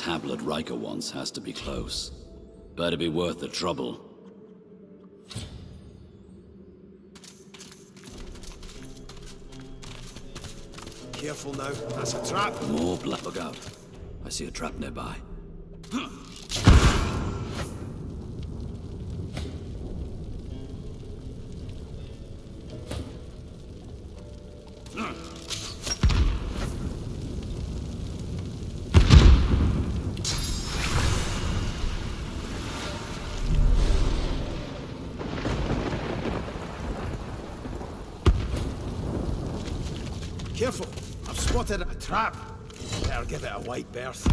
tablet Riker wants has to be close. Better be worth the trouble. Careful now, that's a trap. More black. Look out. I see a trap nearby. Careful, I've spotted a trap. Better give it a wide berth.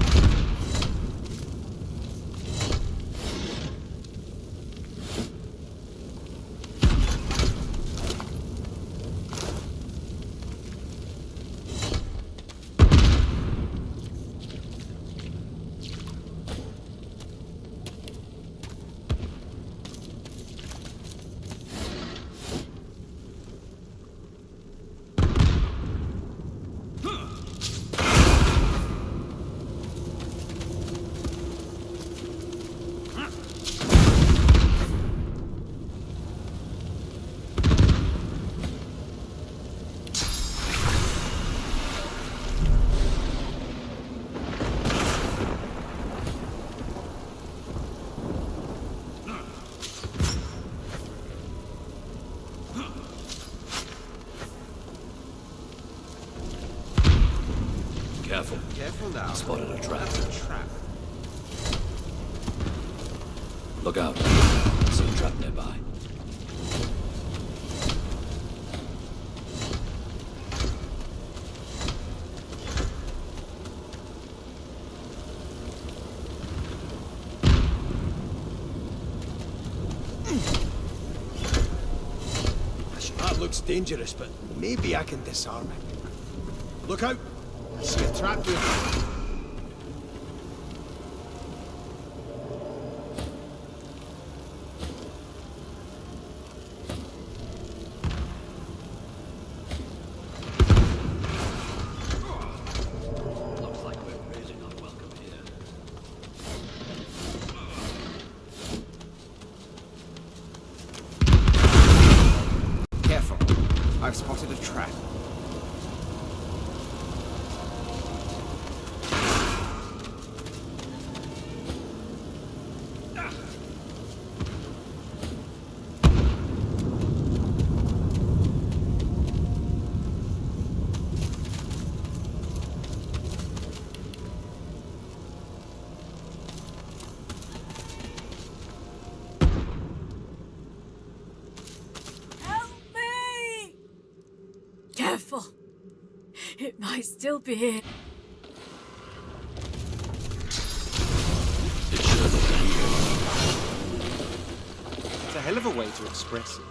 Careful. Careful now. Spotted a trap. That's a trap. Look out. I see a trap nearby. That looks dangerous, but maybe I can disarm it. Look out! I see a trap here. Looks like we're really not welcome here. Careful. I've spotted a trap. Careful. It might still be here. It's a hell of a way to express it.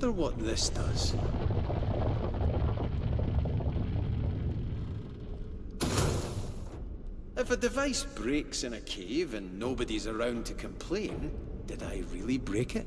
wonder what this does. If a device breaks in a cave and nobody's around to complain, did I really break it?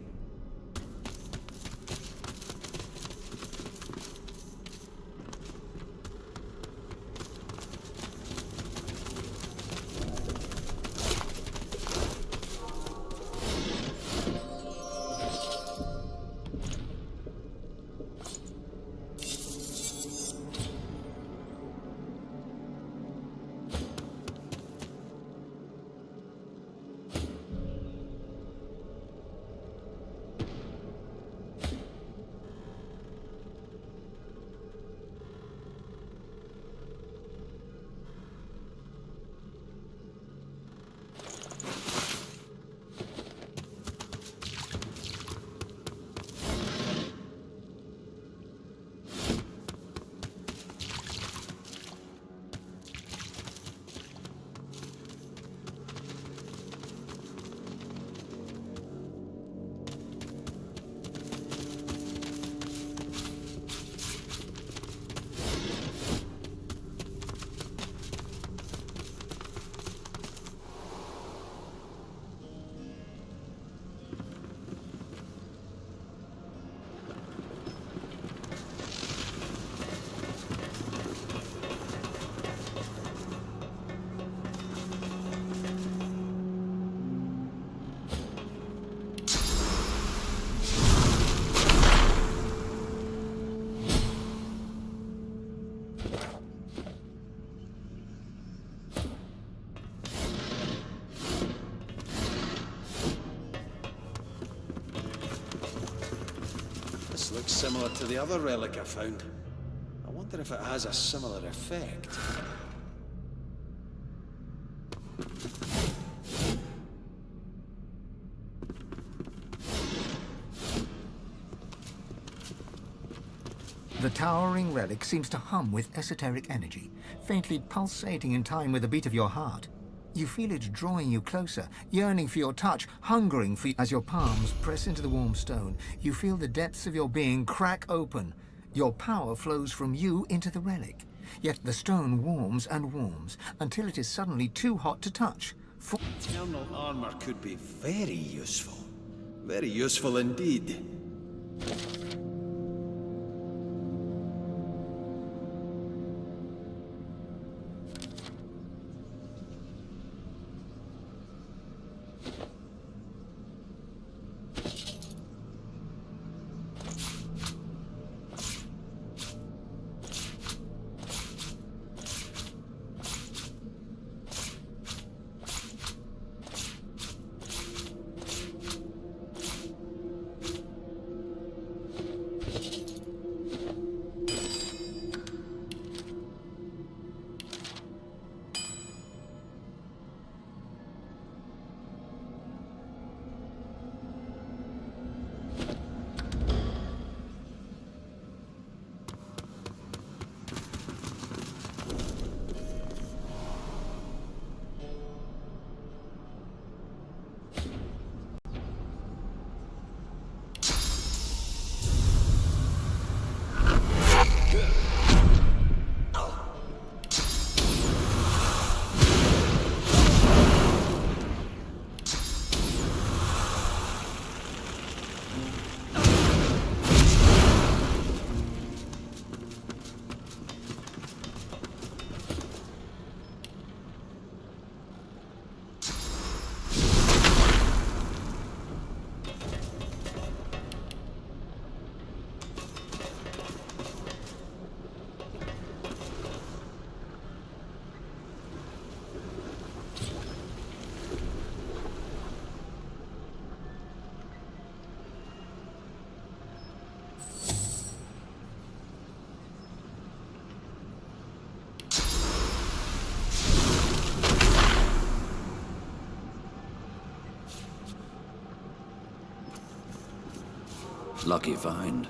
This looks similar to the other relic I found. I wonder if it has a similar effect. The towering relic seems to hum with esoteric energy, faintly pulsating in time with the beat of your heart. You feel it drawing you closer, yearning for your touch, hungering for you. As your palms press into the warm stone, you feel the depths of your being crack open. Your power flows from you into the relic. Yet the stone warms and warms until it is suddenly too hot to touch. Thermal armor could be very useful. Very useful indeed. Lucky find.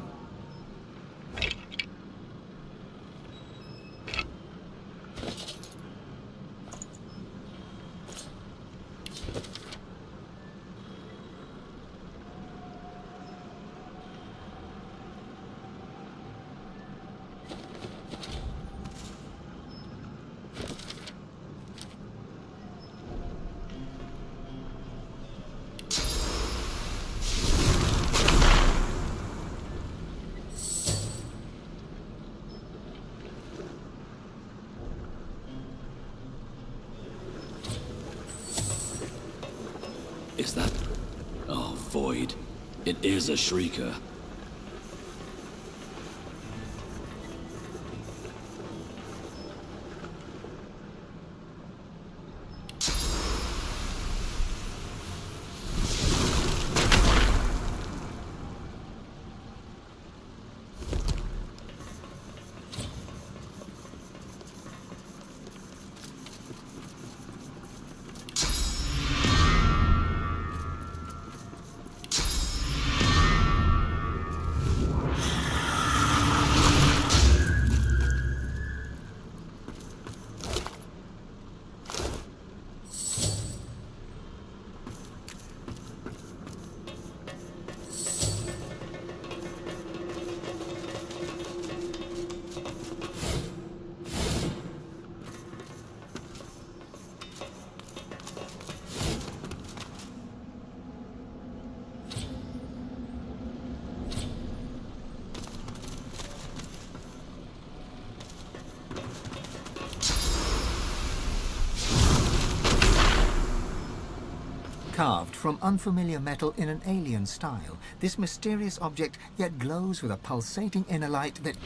Is that... Oh, void. It is a shrieker. Carved from unfamiliar metal in an alien style, this mysterious object yet glows with a pulsating inner light that...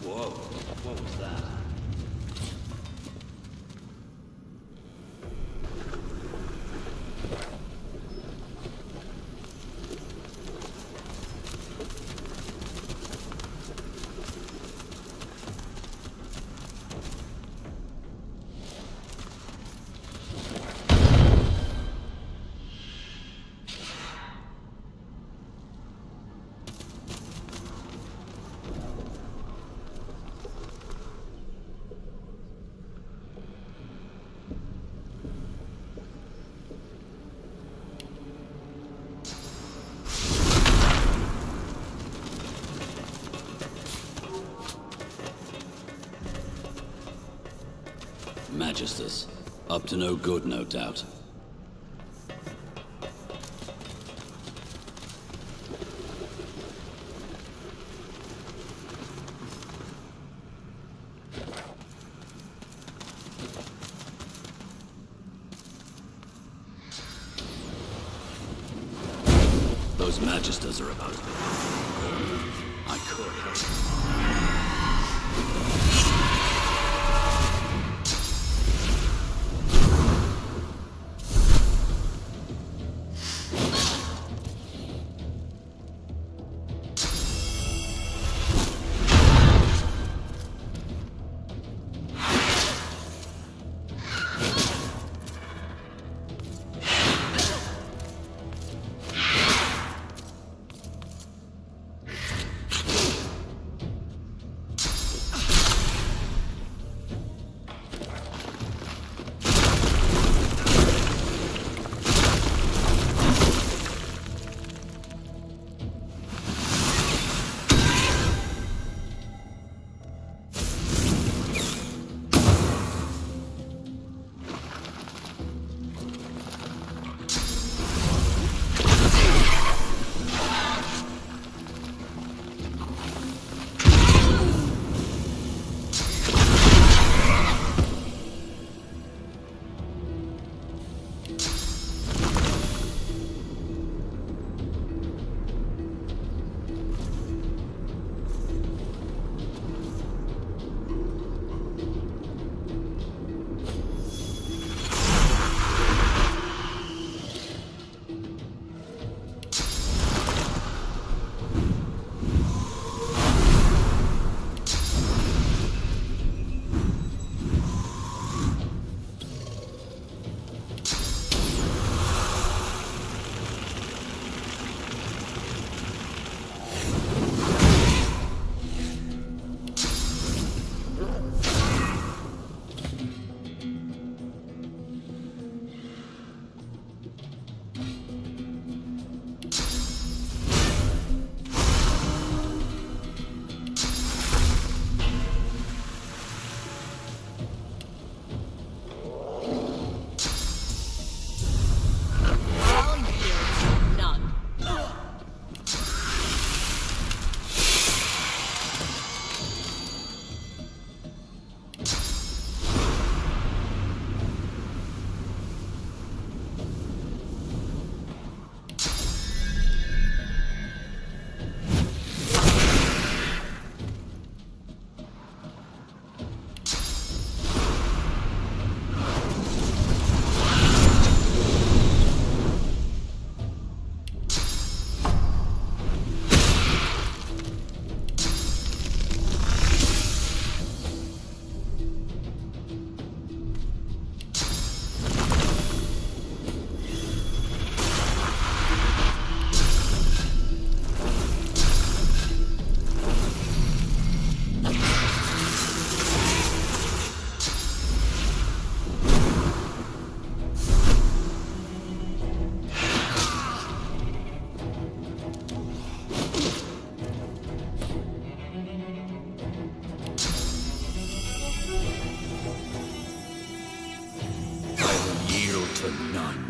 Whoa, what was that? Magisters. Up to no good, no doubt. Those Magisters are about to be. I could help. for none.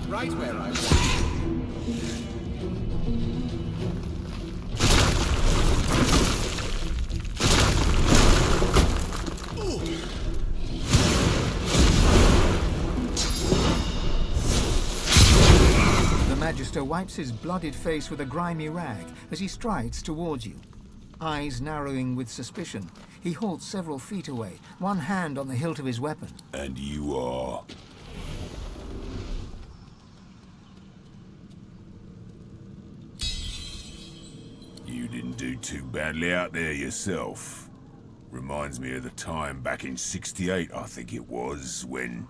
Right where I want. The Magister wipes his blooded face with a grimy rag as he strides towards you. Eyes narrowing with suspicion, he halts several feet away, one hand on the hilt of his weapon. And you are? You didn't do too badly out there yourself. Reminds me of the time back in '68, I think it was, when...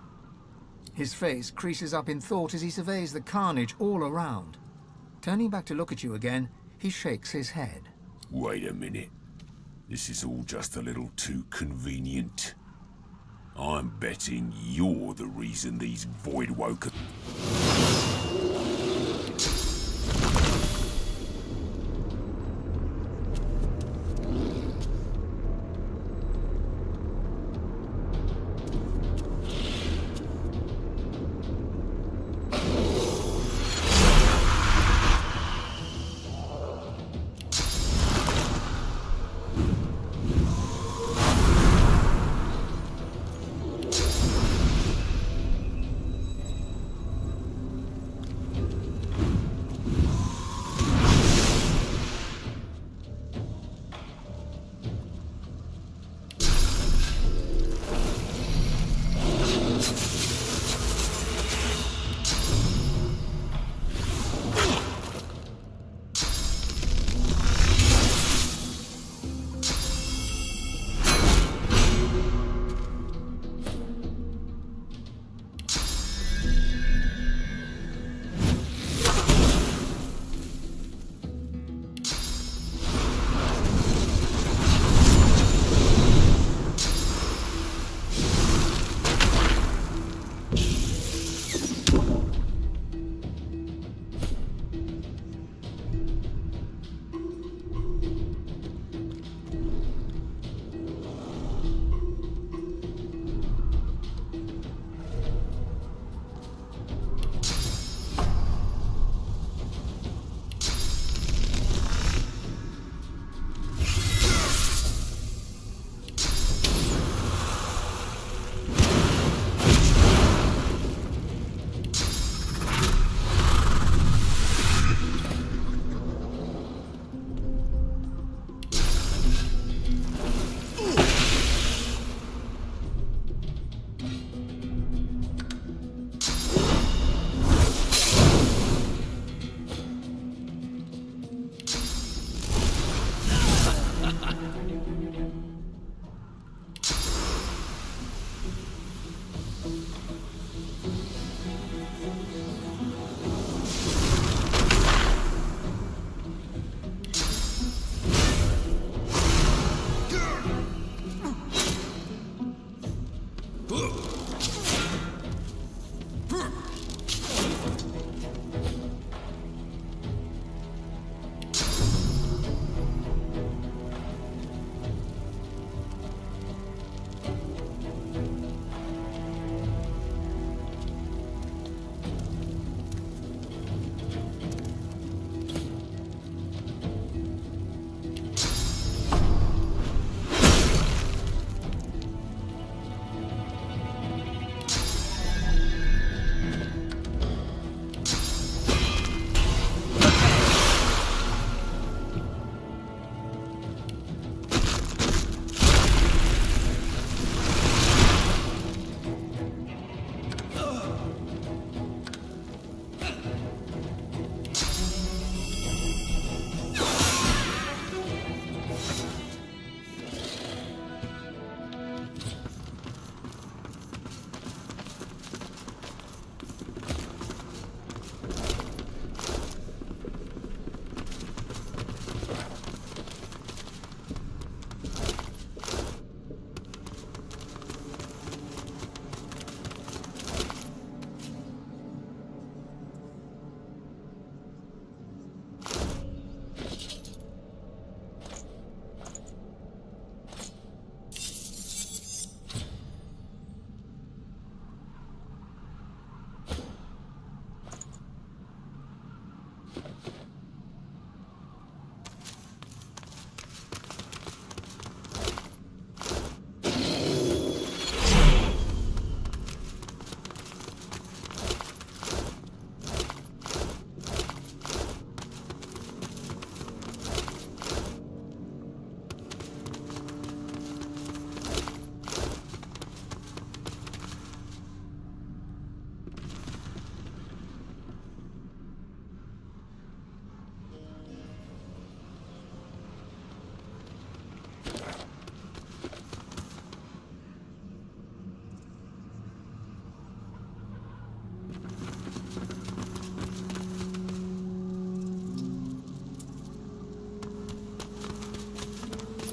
His face creases up in thought as he surveys the carnage all around. Turning back to look at you again, he shakes his head. Wait a minute. This is all just a little too convenient. I'm betting you're the reason these Voidwoken...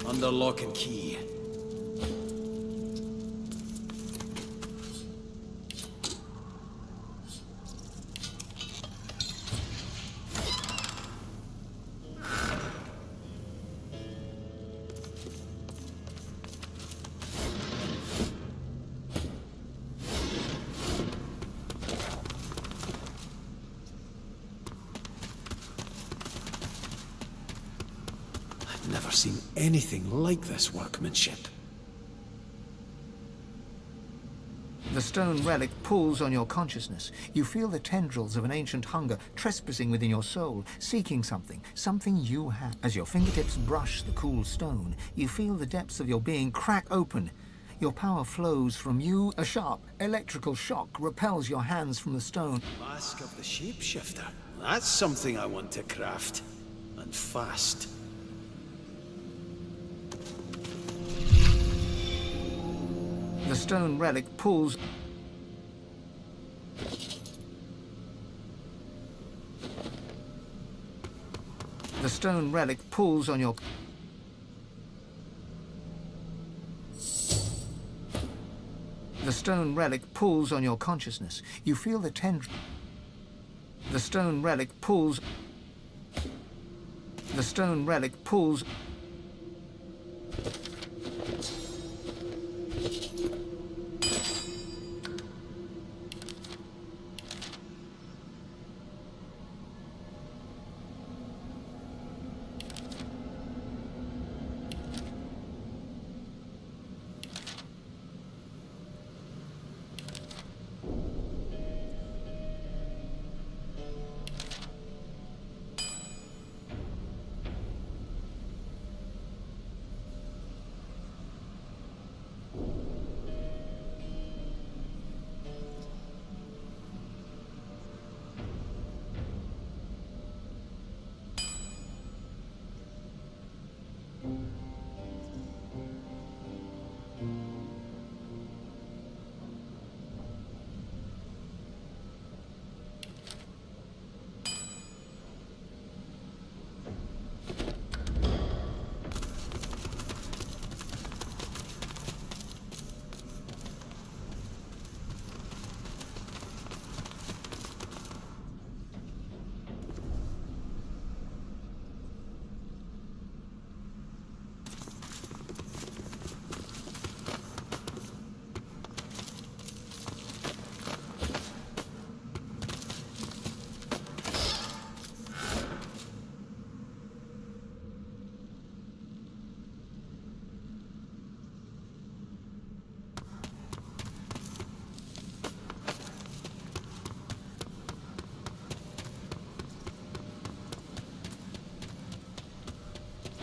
Under lock and key. Never seen anything like this workmanship. The stone relic pulls on your consciousness. You feel the tendrils of an ancient hunger trespassing within your soul, seeking something, something you have. As your fingertips brush the cool stone, you feel the depths of your being crack open. Your power flows from you. A sharp electrical shock repels your hands from the stone. Mask of the Shapeshifter. That's something I want to craft. And fast. The stone relic pulls. The stone relic pulls on your. The stone relic pulls on your consciousness. You feel the tendril. The stone relic pulls. The stone relic pulls.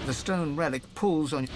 The stone relic pulls on...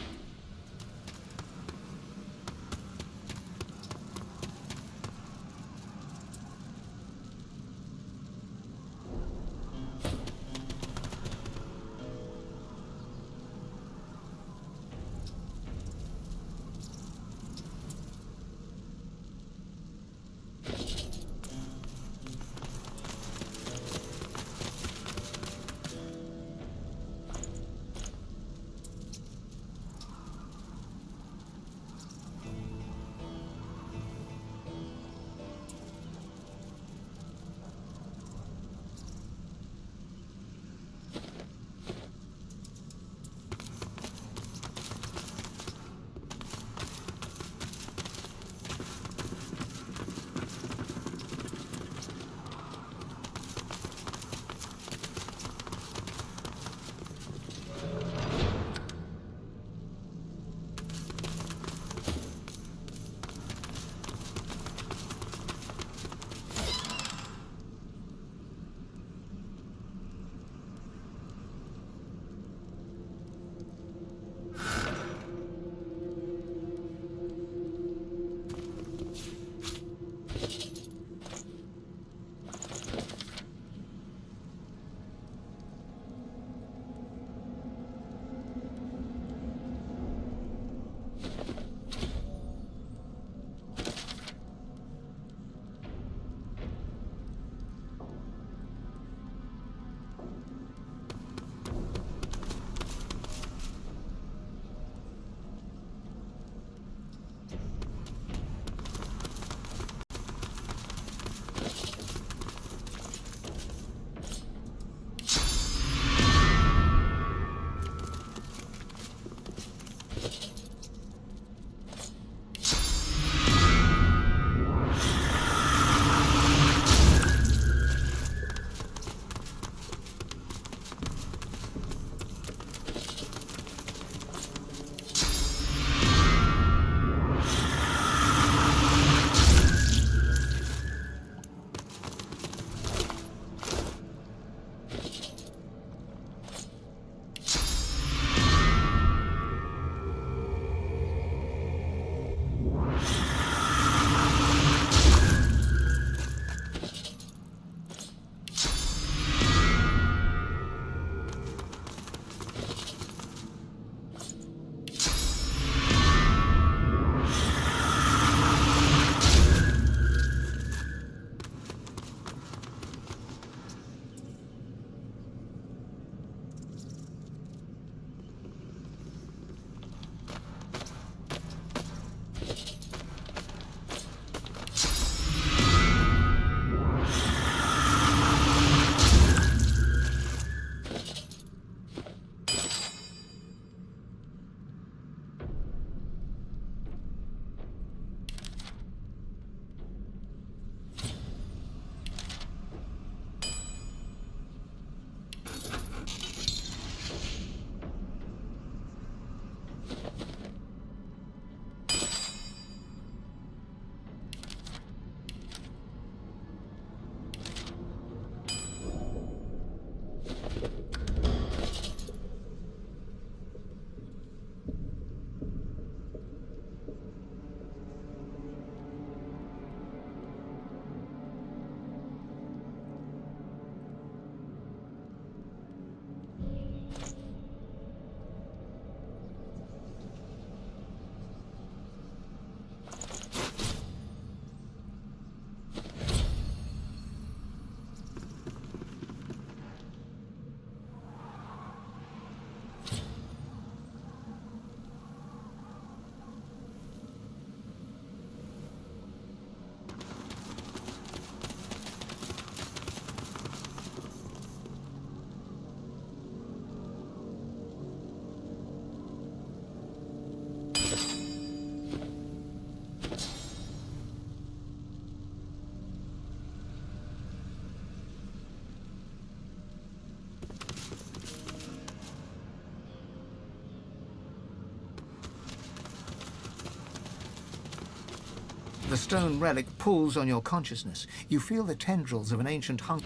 The stone relic pulls on your consciousness. You feel the tendrils of an ancient hunger.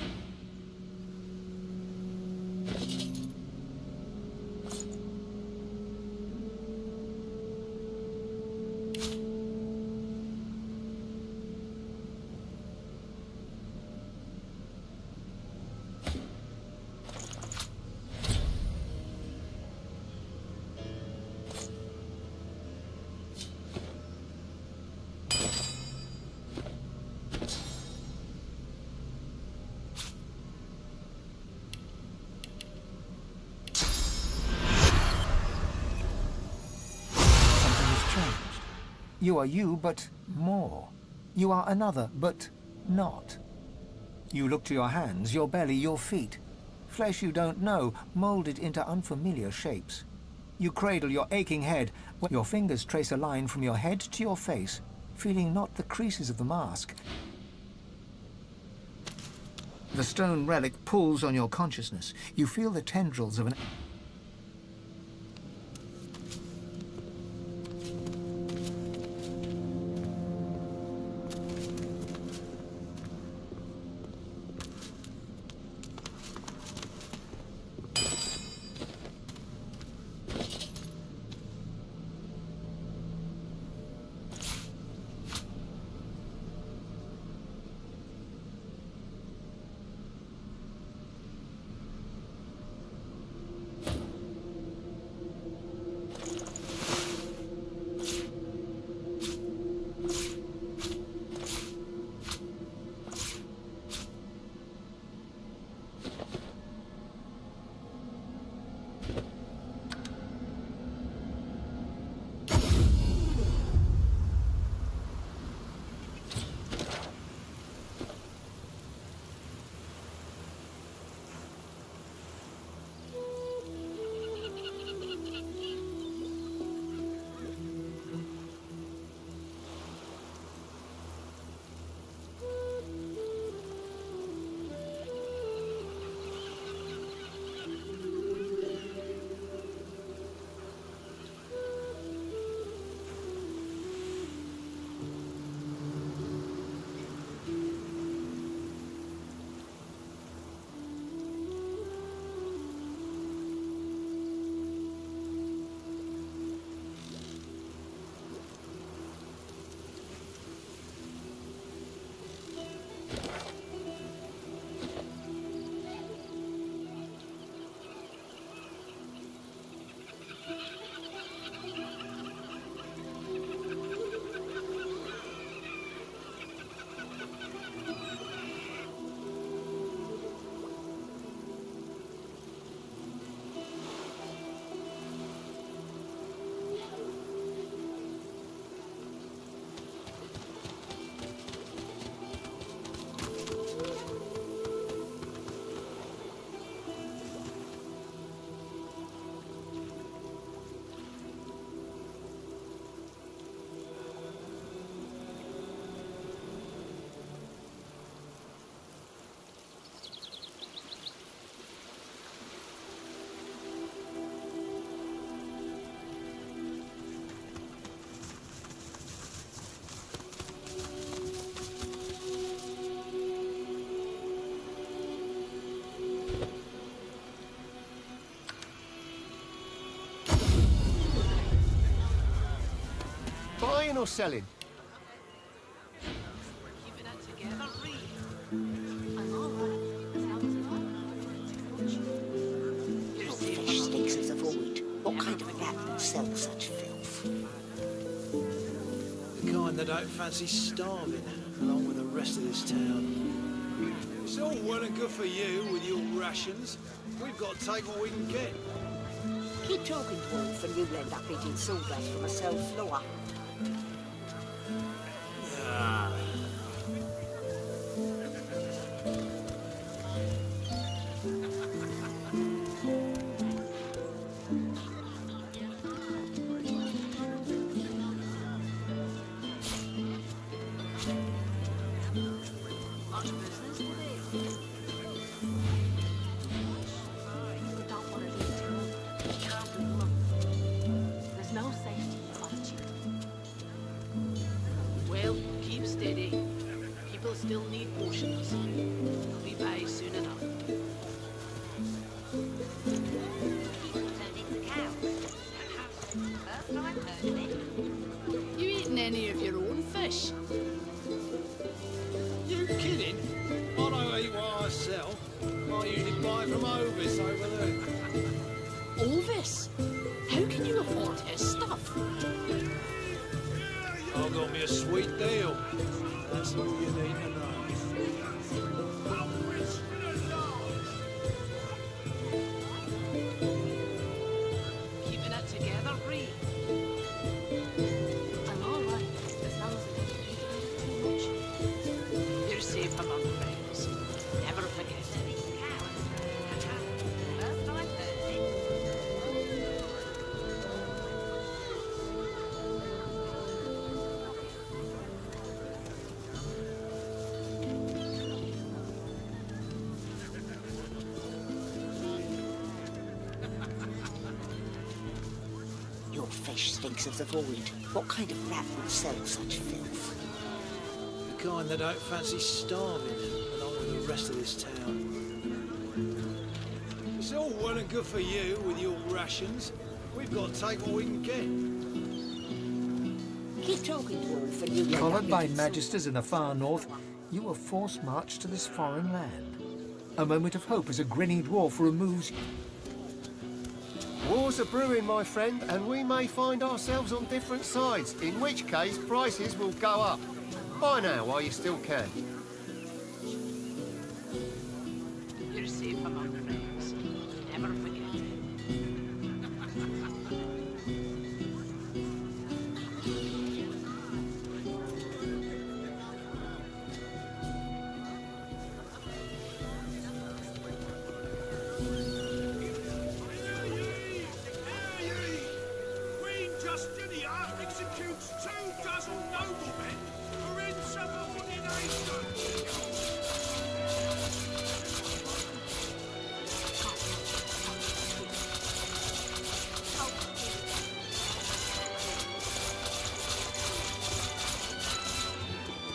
You are you, but more. You are another, but not. You look to your hands, your belly, your feet. Flesh you don't know, molded into unfamiliar shapes. You cradle your aching head, when your fingers trace a line from your head to your face, feeling not the creases of the mask. The stone relic pulls on your consciousness. You feel the tendrils of an... Buying or selling? Fish stinks of the void. What kind of rat would sell such filth? The kind that don't fancy starving, along with the rest of this town. It's all well and good for you with your rations. We've got to take what we can get. Keep talking, Wolf, and you'll end up eating sawdust from a cell floor. Still need potions. They'll be by soon enough. Turning the cow. First time heard of it. You eating any of your own fish? You kidding? I don't eat what I sell. I usually buy from Ovis over there. Ovis? How can you afford his stuff? I've got me a sweet deal. That's all you need to know. Keeping it together, Bree? I'm all right. fish stinks of the void. What kind of rat would sell such filth? The kind that don't fancy starving, along with the rest of this town. It's all well and good for you with your rations. We've got to take what we can get. Keep talking, dwarf, and you'll Followed by magisters in the far north, you were forced marched to this foreign land. A moment of hope as a grinning dwarf removes... Wars are brewing, my friend, and we may find ourselves on different sides, in which case prices will go up. Buy now while you still can. You're safe among friends. Never forget it. Queen Justinia executes 24 noblemen for insubordination.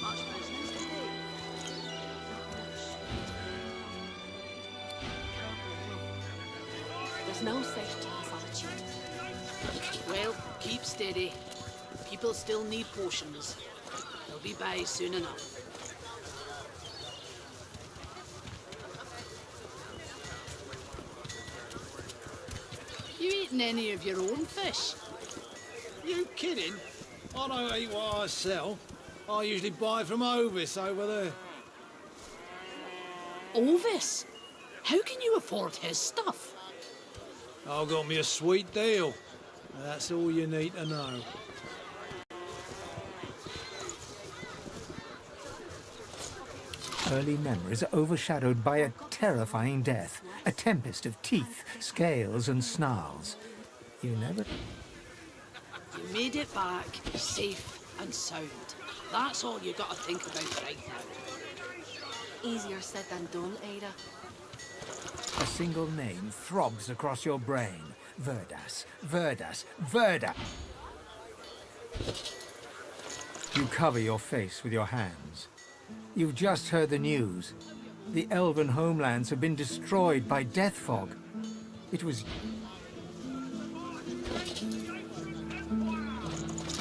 Much business today. There's no safety in solitude. Well, keep steady. People still need potions. They'll be by soon enough. You eating any of your own fish? You kidding? I don't eat what I sell. I usually buy from Ovis over there. Ovis? How can you afford his stuff? I got me a sweet deal. That's all you need to know. Early memories are overshadowed by a terrifying death, a tempest of teeth, scales and snarls. You never... You made it back, safe and sound. That's all you gotta think about right now. Easier said than done, Ada. A single name throbs across your brain. Verdas, Verdas, Verda. You cover your face with your hands. You've just heard the news. The elven homelands have been destroyed by death fog. It was...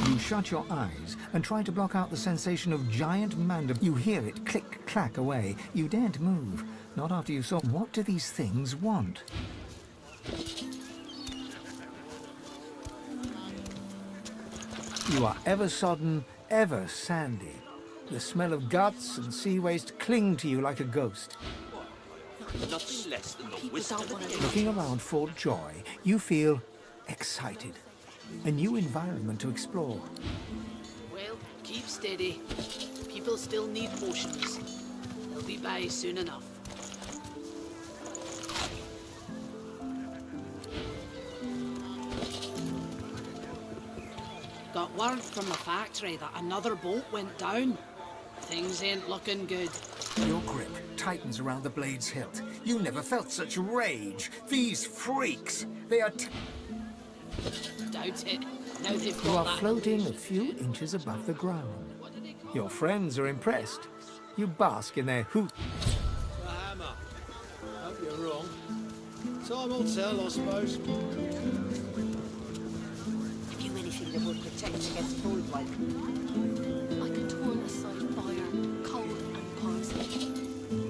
You shut your eyes and try to block out the sensation of giant mandible. You hear it click-clack away. You daren't move. Not after you saw... What do these things want? You are ever sodden, ever sandy. The smell of guts and sea waste cling to you like a ghost. Nothing less than the People wisdom don't want of to the Looking around Fort Joy, you feel excited. A new environment to explore. Well, keep steady. People still need potions. They'll be by soon enough. Got word from the factory that another boat went down. Things ain't looking good. Your grip tightens around the blade's hilt. You never felt such rage. These freaks, they are... Doubt it. Now they've You got are that floating a illusion. few inches above the ground. Your friends are impressed. You bask in their hoot. A hammer. Hope you're wrong. Time will tell, I suppose. Have you anything that would protect against void wipe? I can turn aside fire, cold and parsley.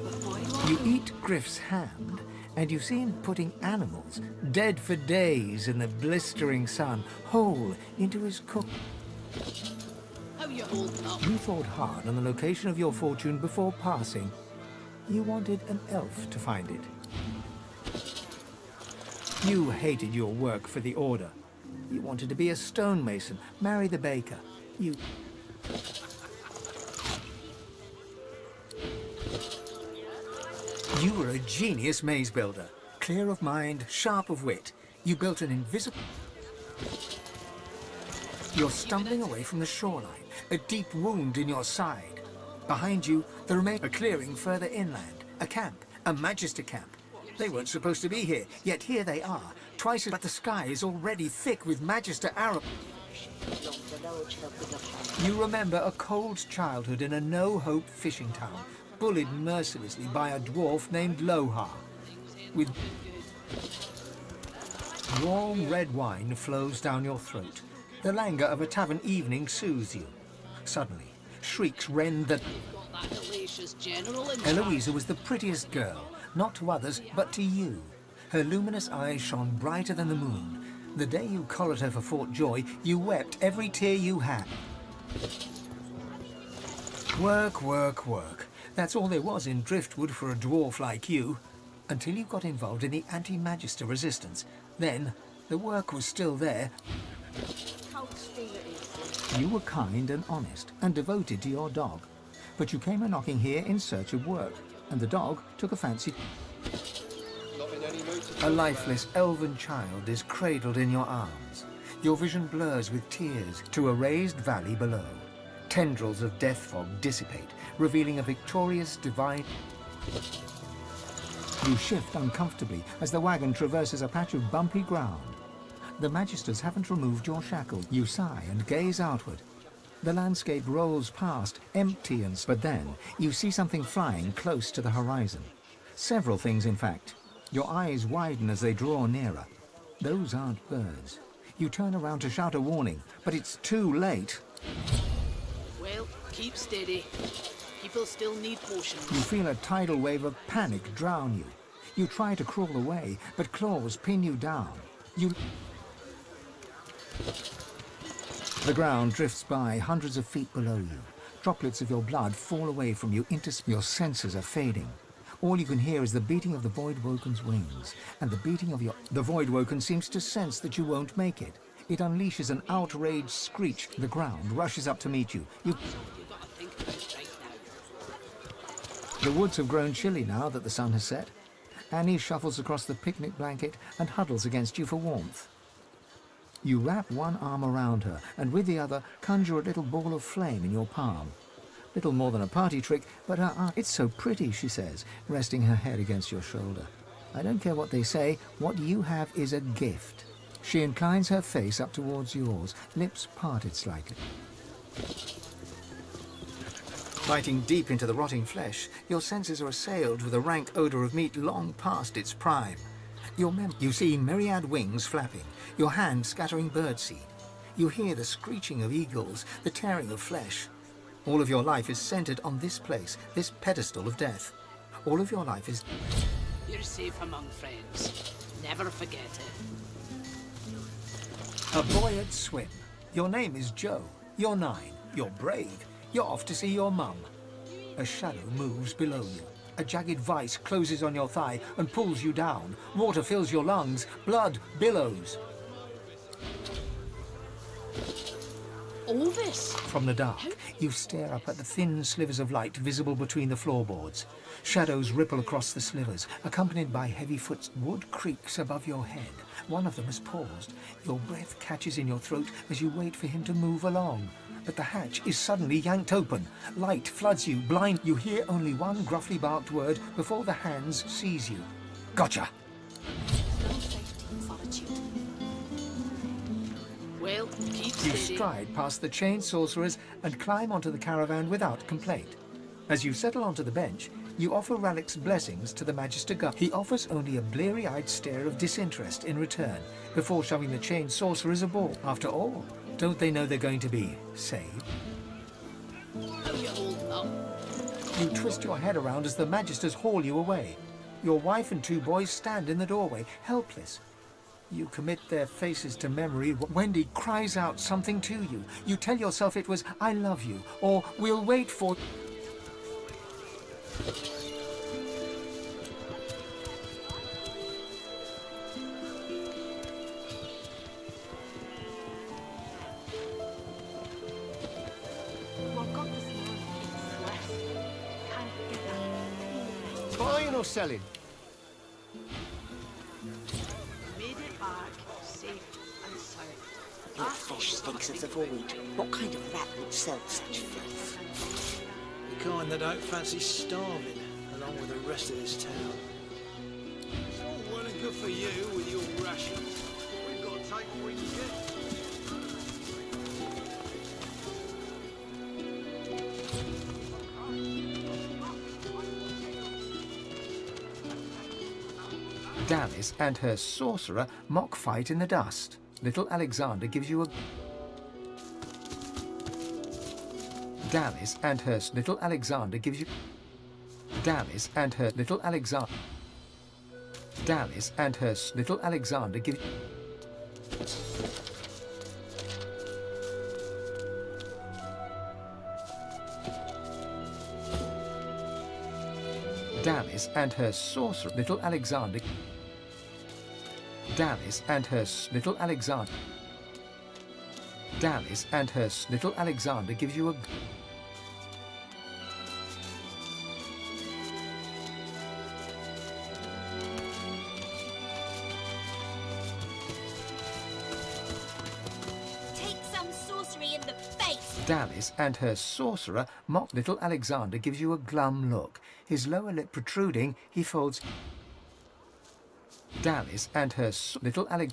But why You eat Griff's hand, and you see him putting animals, dead for days in the blistering sun, whole into his cook. How you holding up? You thought hard on the location of your fortune before passing. You wanted an elf to find it. You hated your work for the Order. You wanted to be a stonemason, marry the baker. You were a genius maze builder. Clear of mind, sharp of wit. You built an invisible... You're stumbling away from the shoreline, a deep wound in your side. Behind you, there remains a clearing further inland, a camp, a magister camp. They weren't supposed to be here, yet here they are, Twice, but the sky is already thick with Magister arrow. You remember a cold childhood in a no-hope fishing town, bullied mercilessly by a dwarf named Lohar. With warm red wine flows down your throat. The languor of a tavern evening soothes you. Suddenly, shrieks rend the... Eloisa was the prettiest girl, not to others, but to you. Her luminous eyes shone brighter than the moon. The day you collared her for Fort Joy, you wept every tear you had. Work, work, work. That's all there was in Driftwood for a dwarf like you. Until you got involved in the anti-Magister resistance. Then, the work was still there. You were kind and honest, and devoted to your dog. But you came a-knocking here in search of work, and the dog took a fancy... A lifeless elven child is cradled in your arms. Your vision blurs with tears to a raised valley below. Tendrils of death fog dissipate, revealing a victorious divine... You shift uncomfortably as the wagon traverses a patch of bumpy ground. The Magisters haven't removed your shackle. You sigh and gaze outward. The landscape rolls past, empty and... But then, you see something flying close to the horizon. Several things, in fact. Your eyes widen as they draw nearer. Those aren't birds. You turn around to shout a warning, but it's too late. Well, keep steady. People still need potions. You feel a tidal wave of panic drown you. You try to crawl away, but claws pin you down. The ground drifts by hundreds of feet below you. Droplets of your blood fall away from you into... Your senses are fading. All you can hear is the beating of the Voidwoken's wings, and the beating of your... The Voidwoken seems to sense that you won't make it. It unleashes an outraged screech. The ground rushes up to meet you. The woods have grown chilly now that the sun has set. Annie shuffles across the picnic blanket and huddles against you for warmth. You wrap one arm around her, and with the other conjure a little ball of flame in your palm. Little more than a party trick, but it's so pretty, she says, resting her head against your shoulder. I don't care what they say, what you have is a gift. She inclines her face up towards yours, lips parted slightly. Biting deep into the rotting flesh, your senses are assailed with a rank odor of meat long past its prime. You see myriad wings flapping, your hand scattering birdseed. You hear the screeching of eagles, the tearing of flesh. All of your life is centered on this place, this pedestal of death. All of your life is... You're safe among friends. Never forget it. A boy at swim. Your name is Joe. You're 9. You're brave. You're off to see your mum. A shadow moves below you. A jagged vice closes on your thigh and pulls you down. Water fills your lungs. Blood billows. Ovis! From the dark, you stare up at the thin slivers of light visible between the floorboards. Shadows ripple across the slivers, accompanied by heavy footsteps. Wood creaks above your head. One of them has paused. Your breath catches in your throat as you wait for him to move along. But the hatch is suddenly yanked open. Light floods you, blind. You hear only one gruffly barked word before the hands seize you. Gotcha! No safety in solitude. Well, keep You steady. stride past the chained sorcerers and climb onto the caravan without complaint. As you settle onto the bench, you offer Ralik's blessings to the Magister God. He offers only a bleary-eyed stare of disinterest in return, before shoving the chained sorcerers aboard. After all, don't they know they're going to be saved? How you holding up? You twist your head around as the Magisters haul you away. Your wife and 2 boys stand in the doorway, helpless. You commit their faces to memory. Wendy cries out something to you. You tell yourself it was, "I love you," or "We'll wait for..." What got this man is less. Can't get that. Buying or selling? Made it back, safe and sound. Your flesh stinks of the void. What kind of rat would sell such filth? The kind that don't fancy starving, along with the rest of this town. It's all well and good for you with your your rations. We've got to take what we can get. Dallas and her sorcerer mock fight in the dust. Little Alexander gives you a... Dallas and her little Alexander gives you... Dallas and her little Alexander... Dallas and her little Alexander gives... Dallas and her sorcerer little Alexander... Dallas and her little Alexander... Dallas and her little Alexander gives you a... Take some sorcery in the face. Dallas and her sorcerer mock little Alexander gives you a glum look. His lower lip protruding, he folds... Dallas and her little Alex...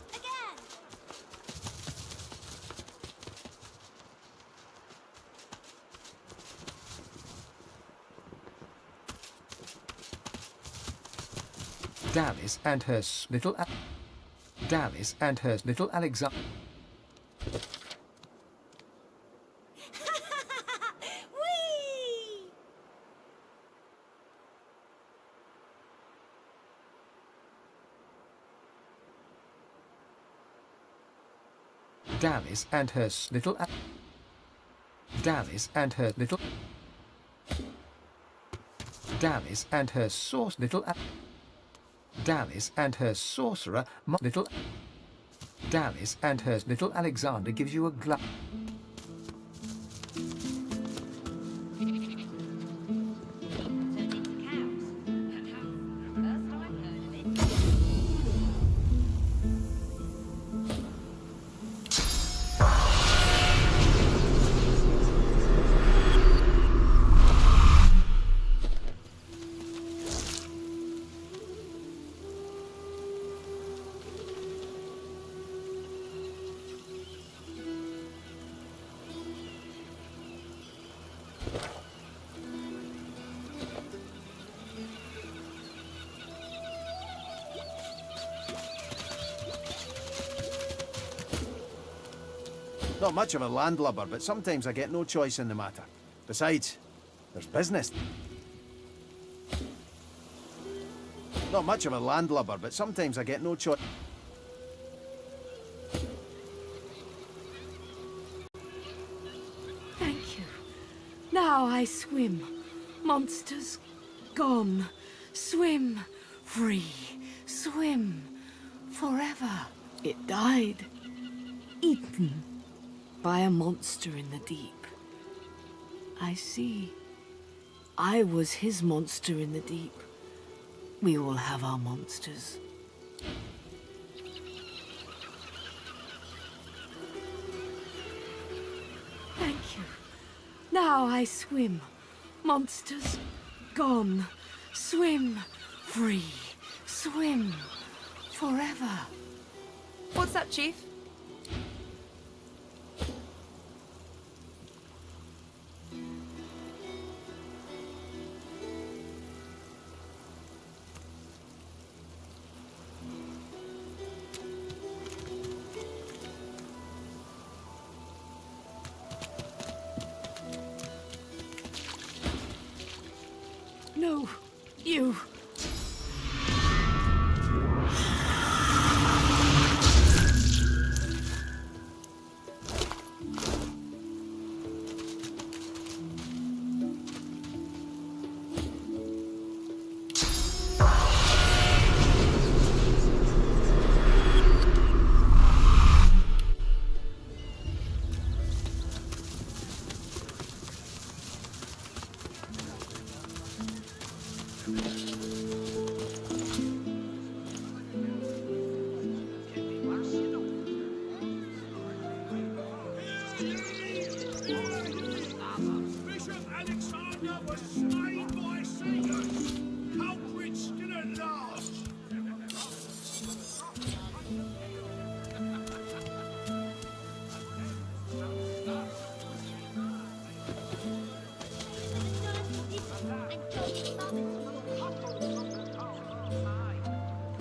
Again. Dallas and her little... Dallas and her little Alexander... Whee! Dallas and her little... Dallas and her little... Dallas and her little... Dallas and her sorcerer little... Dallas and her little Alexander gives you a glum... Not much of a landlubber, but sometimes I get no choice in the matter. Besides, there's business. Not much of a landlubber, but sometimes I get no choice. Thank you. Now I swim. Monsters gone. Swim free. Swim forever. It died. Eaten by a monster in the deep. I see. I was his monster in the deep. We all have our monsters. Thank you. Now I swim. Monsters gone. Swim free. Swim forever. What's up, Chief? No, you. I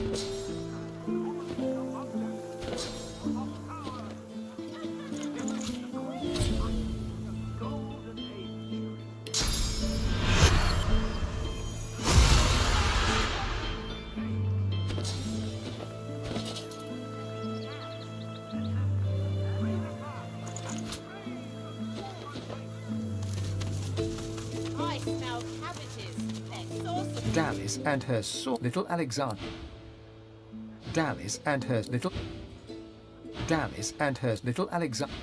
smell cabbages. They're saucy. Dallas and her little Alexander. Dallas and her little Alexander.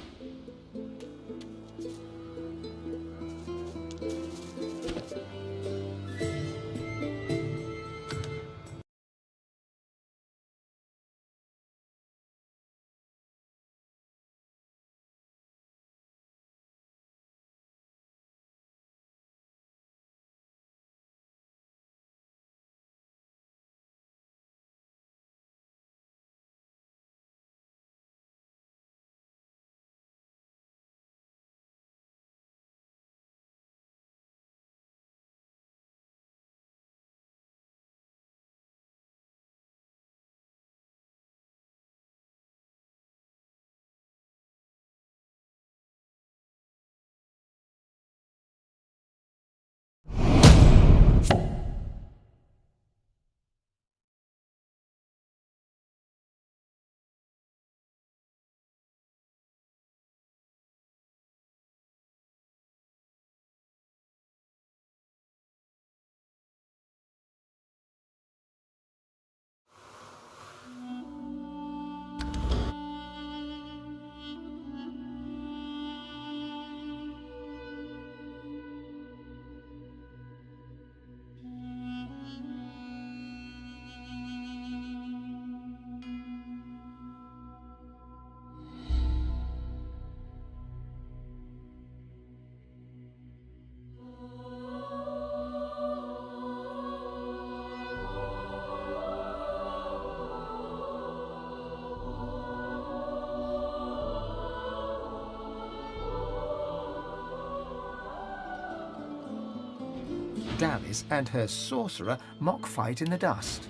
Dallas and her sorcerer mock fight in the dust.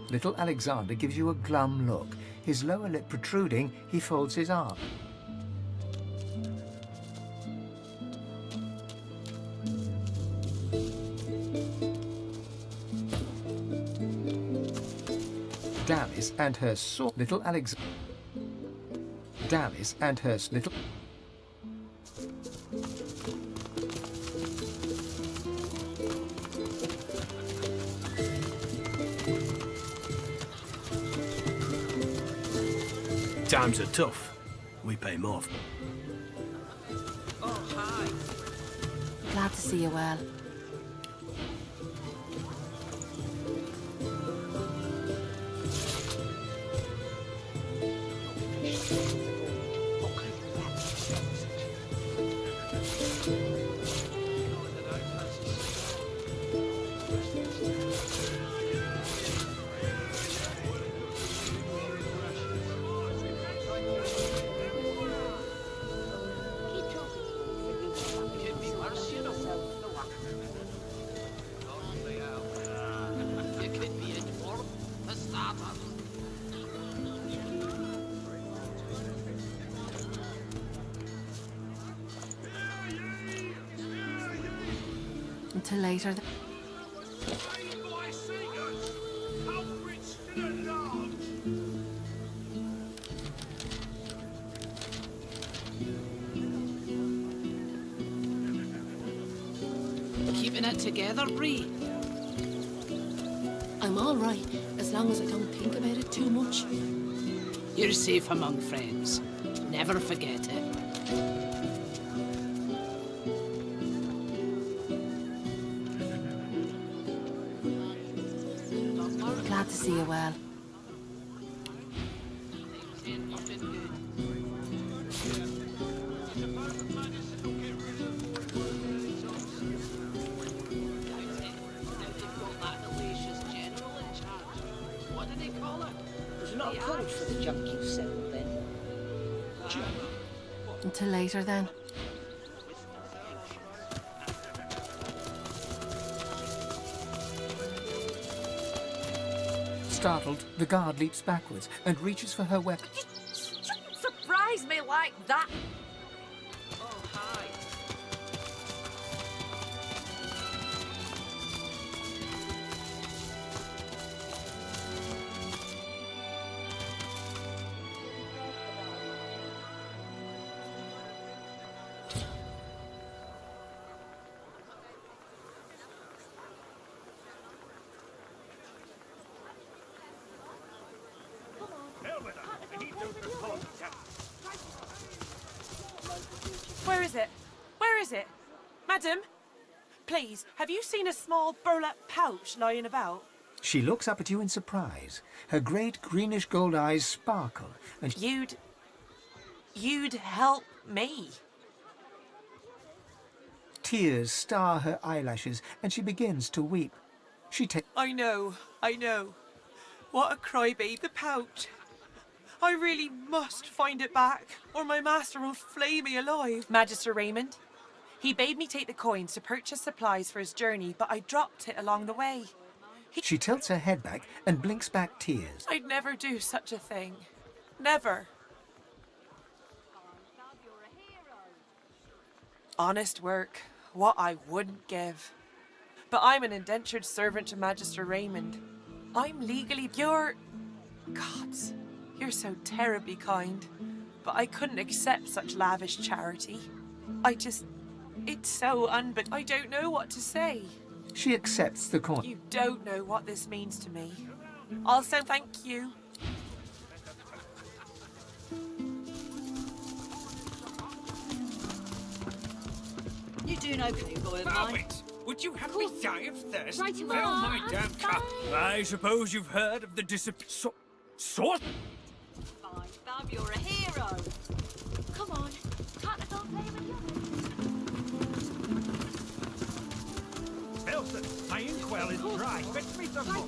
Little Alexander gives you a glum look. His lower lip protruding, he folds his arm. Dallas and her little Alexander. Dallas and her little. Times are tough. We pay more. Oh, hi. Glad to see you well. What kind of rat sells it? Until later. Keeping it together, Bree? I'm all right, as long as I don't think about it too much. You're safe among friends. Never forget it. Glad to see you well. There's not a code for the junk you sell, then. Until later, then. Startled, the guard leaps backwards and reaches for her weapon. You shouldn't surprise me like that. Oh, hi. Where is it? Where is it? Madam? Please, have you seen a small burlap pouch lying about? She looks up at you in surprise. Her great greenish gold eyes sparkle, and You'd help me. tears star her eyelashes, and she begins to weep. I know. What a crybabe, the pouch. I really must find it back, or my master will flay me alive. Magister Raymond, he bade me take the coins to purchase supplies for his journey, but I dropped it along the way. She tilts her head back and blinks back tears. I'd never do such a thing. Never. Honest work, what I wouldn't give. But I'm an indentured servant to Magister Raymond. I'm legally pure. Gods, you're so terribly kind. But I couldn't accept such lavish charity. It's so but I don't know what to say. She accepts the coin. You don't know what this means to me. Also, thank you. You do know Playboy of mine. Would you have me die of thirst? Right Fill away. my damn cup. I suppose you've heard of the sort? Fine, Bob, you're a hero. Come on, Tactica, play with you. Nelson, my inkwell is dry. Fetch me some more.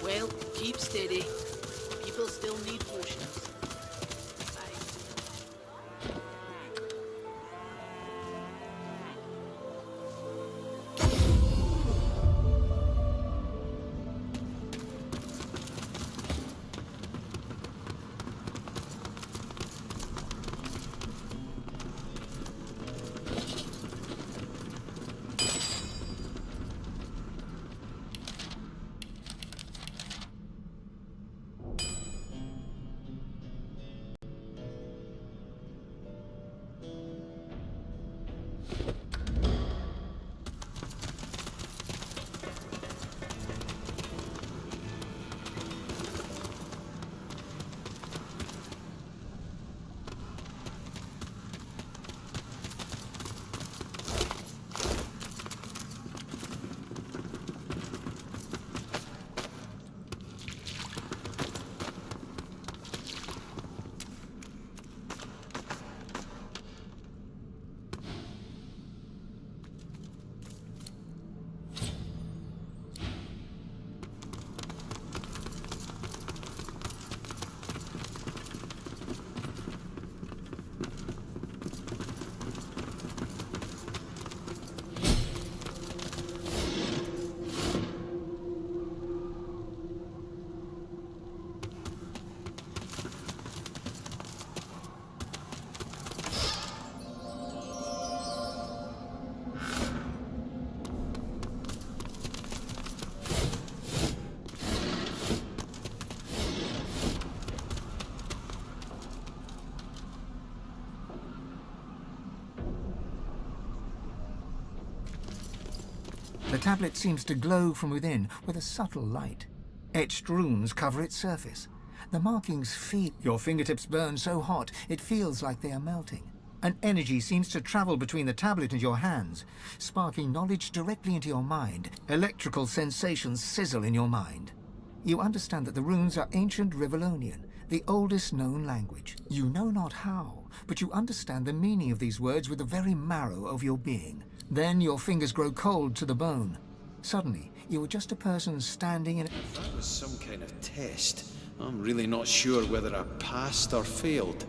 Well, keep steady. People still need potions. The tablet seems to glow from within with a subtle light. Etched runes cover its surface. The markings feel. Your fingertips burn so hot it feels like they are melting. An energy seems to travel between the tablet and your hands, sparking knowledge directly into your mind. Electrical sensations sizzle in your mind. You understand that the runes are ancient Rivellonian, the oldest known language. You know not how, but you understand the meaning of these words with the very marrow of your being. Then your fingers grow cold to the bone. Suddenly, you are just a person standing in... If that was some kind of test, I'm really not sure whether I passed or failed.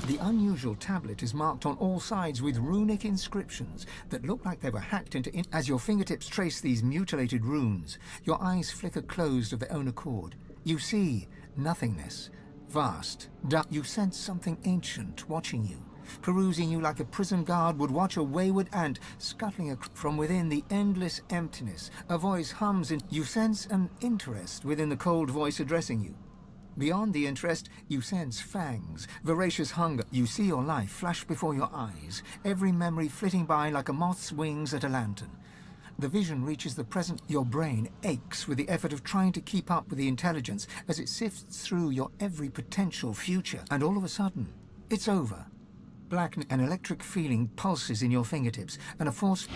The unusual tablet is marked on all sides with runic inscriptions that look like they were hacked into... As your fingertips trace these mutilated runes, your eyes flicker closed of their own accord. You see nothingness, vast, dark. You sense something ancient watching you, perusing you like a prison guard would watch a wayward ant scuttling from within the endless emptiness. A voice hums in... You sense an interest within the cold voice addressing you. Beyond the interest, you sense fangs, voracious hunger. You see your life flash before your eyes, every memory flitting by like a moth's wings at a lantern. The vision reaches the present. Your brain aches with the effort of trying to keep up with the intelligence as it sifts through your every potential future. And all of a sudden, it's over. Black, an electric feeling pulses in your fingertips, and a force...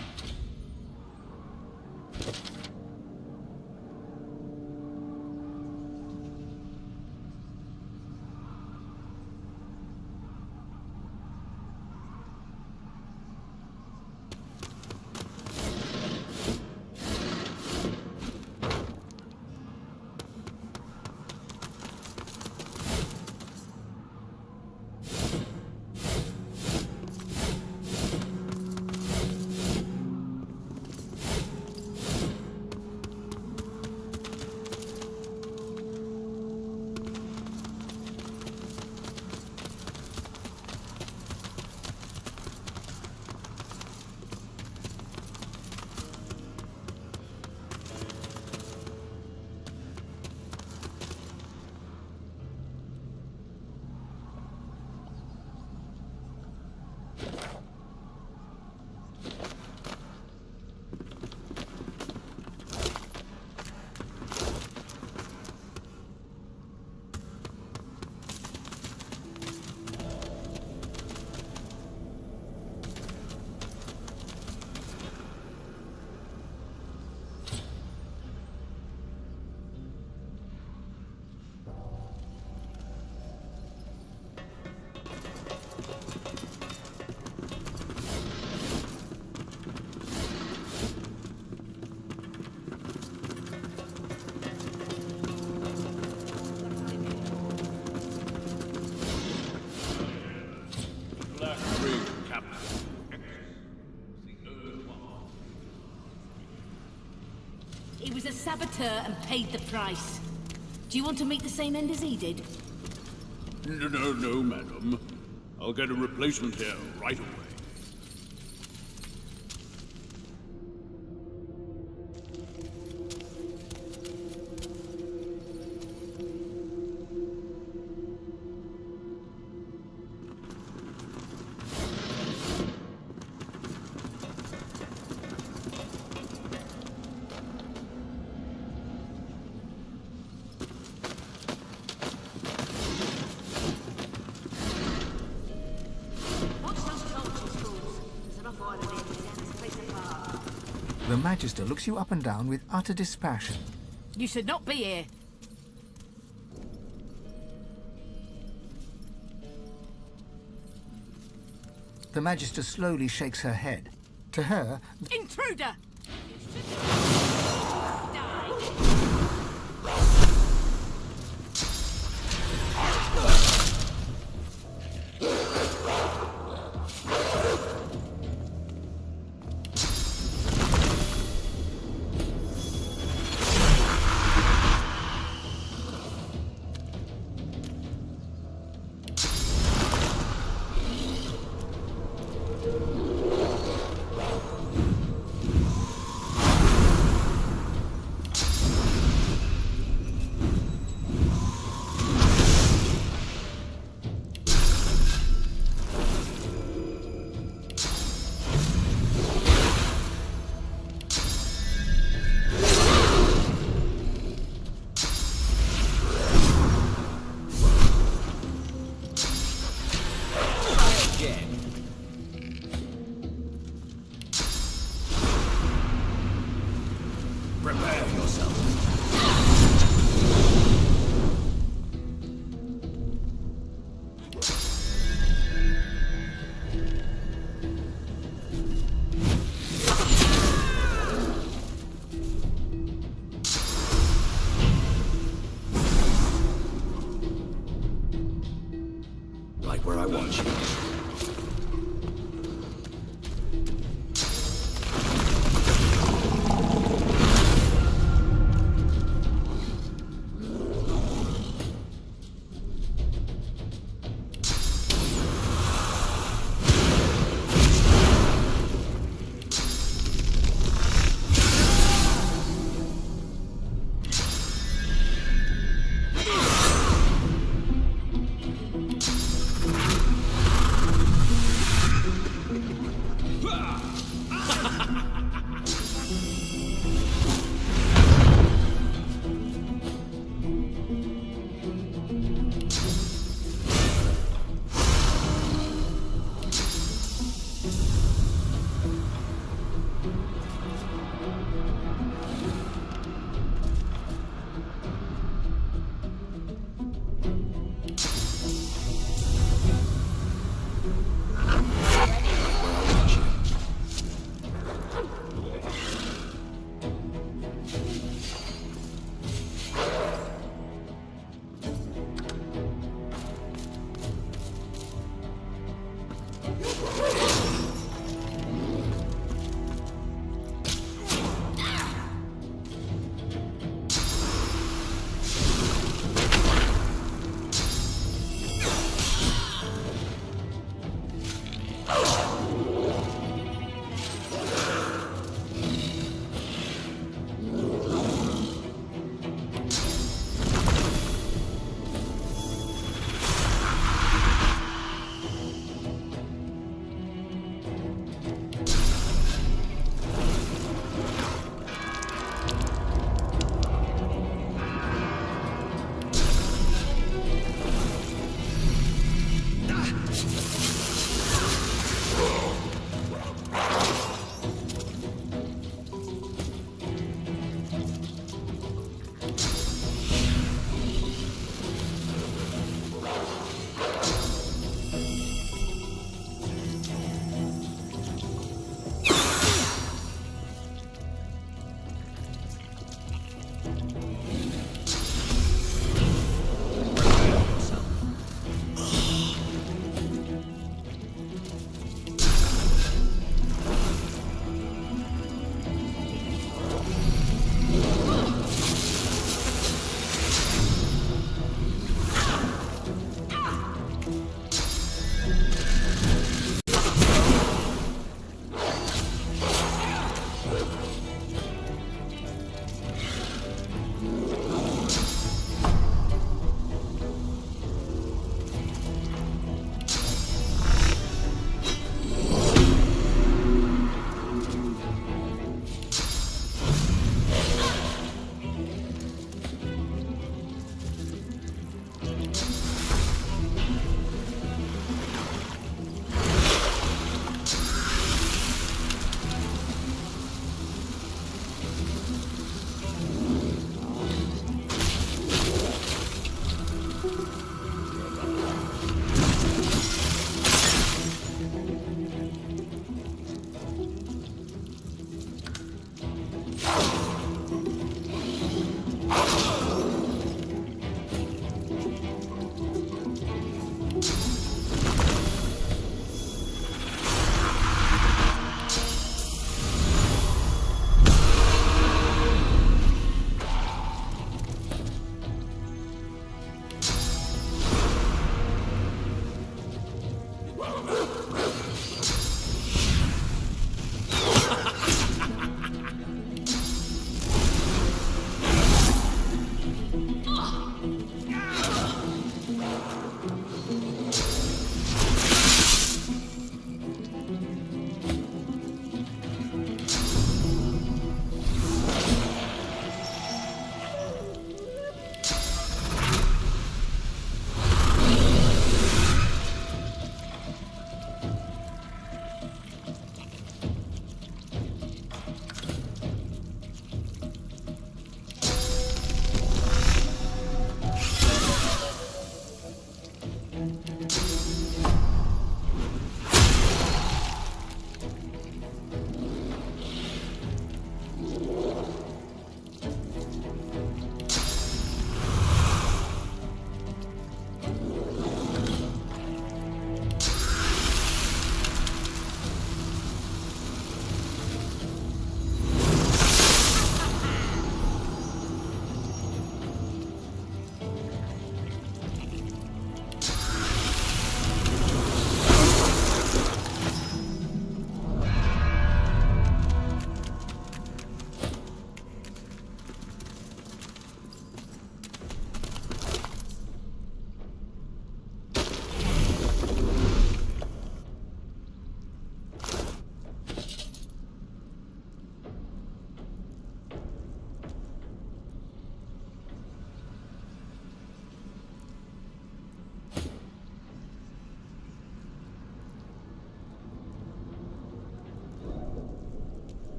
He was a saboteur and paid the price. Do you want to meet the same end as he did? No, madam. I'll get a replacement here right away. The Magister looks you up and down with utter dispassion. You should not be here. The Magister slowly shakes her head. To her... Intruder! Prepare yourself. Right where I want you.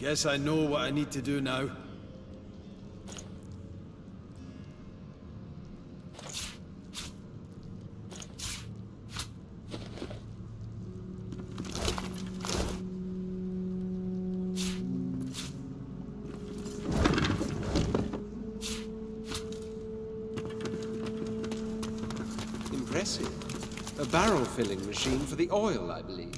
Guess I know what I need to do now. Impressive. A barrel filling machine for the oil, I believe.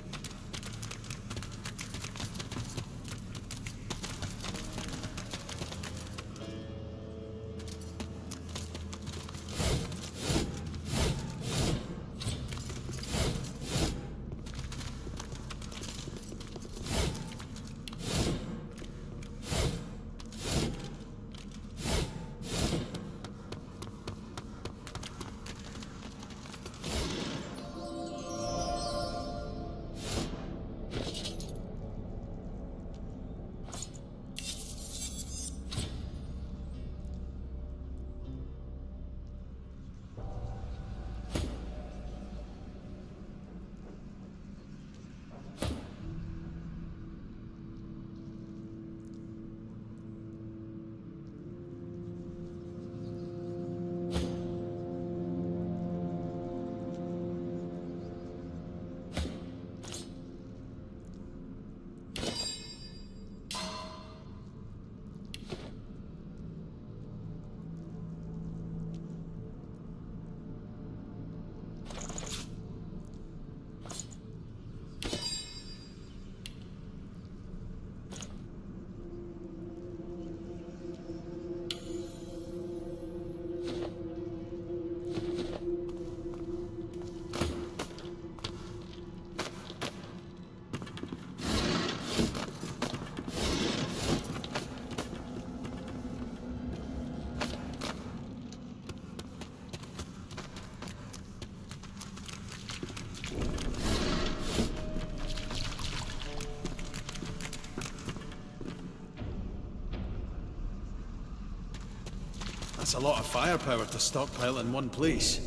That's a lot of firepower to stockpile in one place.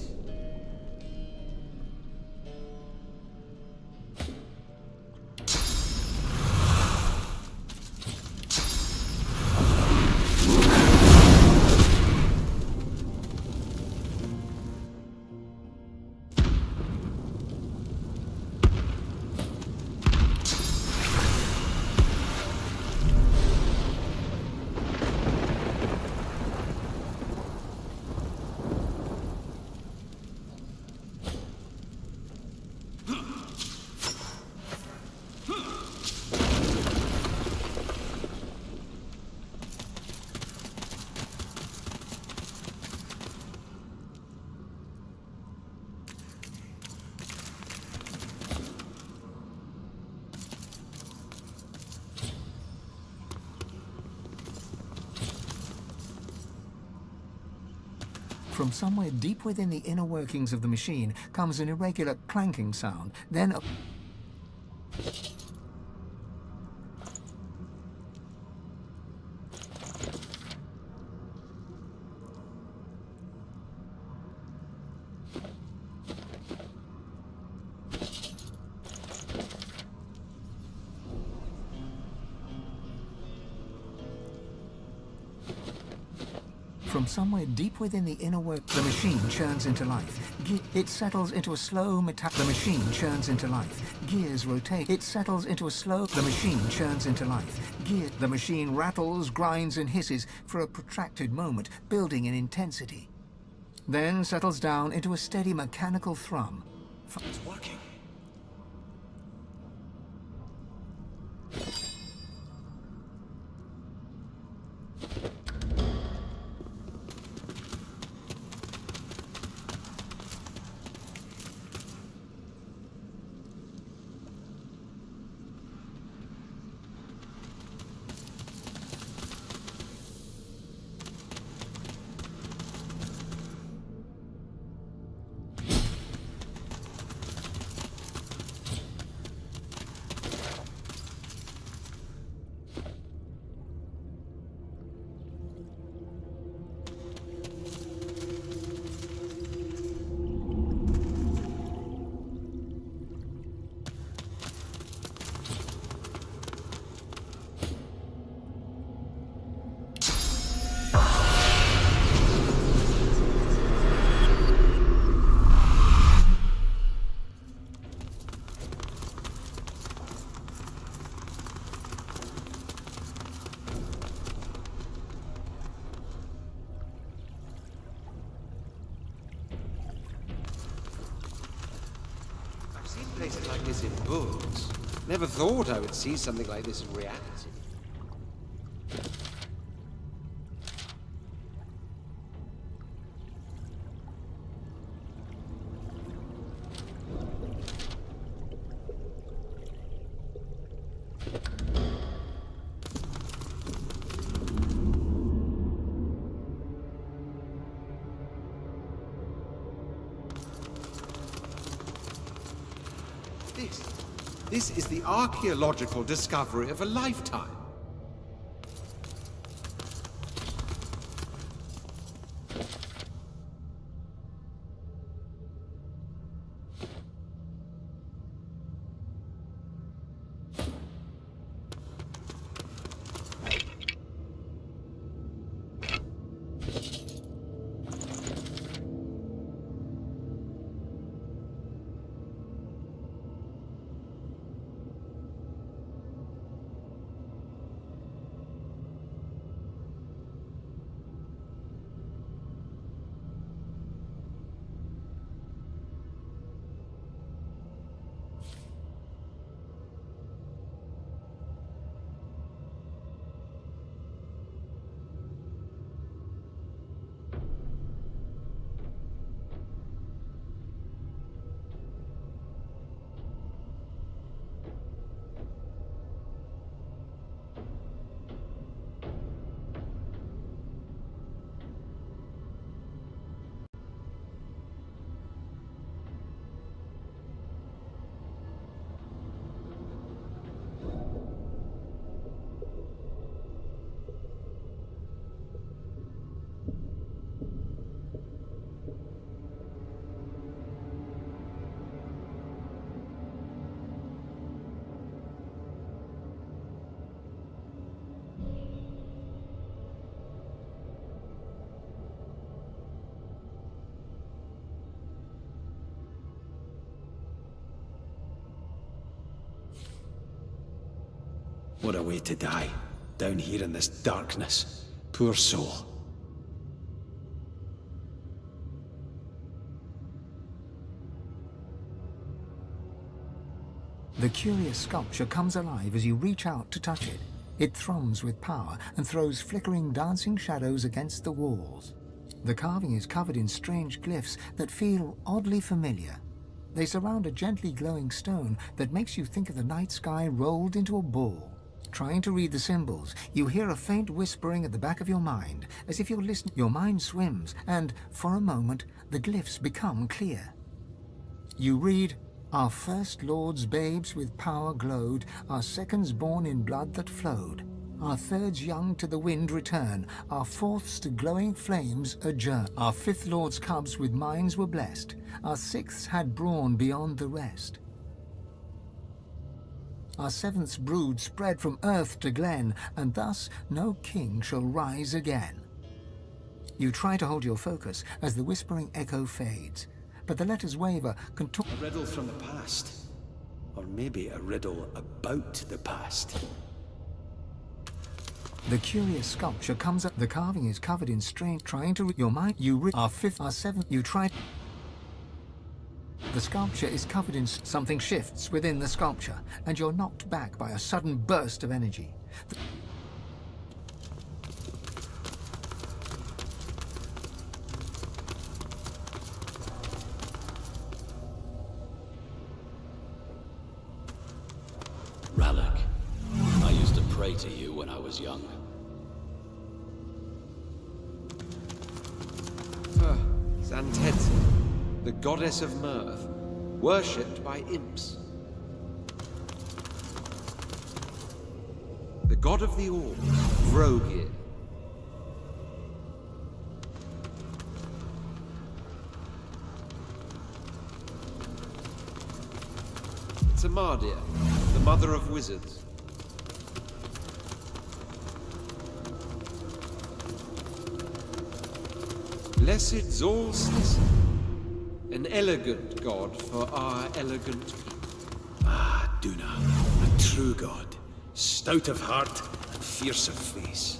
From somewhere deep within the inner workings of the machine comes an irregular clanking sound, then a... From somewhere deep within the inner work, the machine churns into life. It settles into a slow The machine churns into life. Gears rotate. It settles into a slow... The machine churns into life. The machine rattles, grinds, and hisses for a protracted moment, building in intensity. Then settles down into a steady mechanical thrum. It's working. places like this in books. Never thought I would see something like this in reality. This is the archaeological discovery of a lifetime. What a way to die, down here in this darkness. Poor soul. The curious sculpture comes alive as you reach out to touch it. It thrums with power and throws flickering, dancing shadows against the walls. The carving is covered in strange glyphs that feel oddly familiar. They surround a gently glowing stone that makes you think of the night sky rolled into a ball. Trying to read the symbols, you hear a faint whispering at the back of your mind, as if you're listening. Your mind swims, and for a moment, the glyphs become clear. You read, "Our first lords babes with power glowed, our seconds born in blood that flowed. Our thirds young to the wind return, our fourths to glowing flames adjourn. Our fifth lord's cubs with minds were blessed, our sixths had brawn beyond the rest. Our seventh's brood spread from earth to glen, and thus no king shall rise again." You try to hold your focus as the whispering echo fades, but the letters waver, contort. A riddle from the past. Or maybe a riddle about the past. The curious sculpture comes up. The carving is covered in strange. Trying to read your mind. You read our fifth, our seventh. You try. The sculpture is covered in. Something shifts within the sculpture, and you're knocked back by a sudden burst of energy. Rallic, I used to pray to you when I was young. Zantetzi, the goddess of mirth, worshipped by imps. The god of the orb, Vrogir. Tamadir, the mother of wizards. Blessed Zolstis, an elegant god for our elegant people. Ah, Duna, a true god, stout of heart and fierce of face.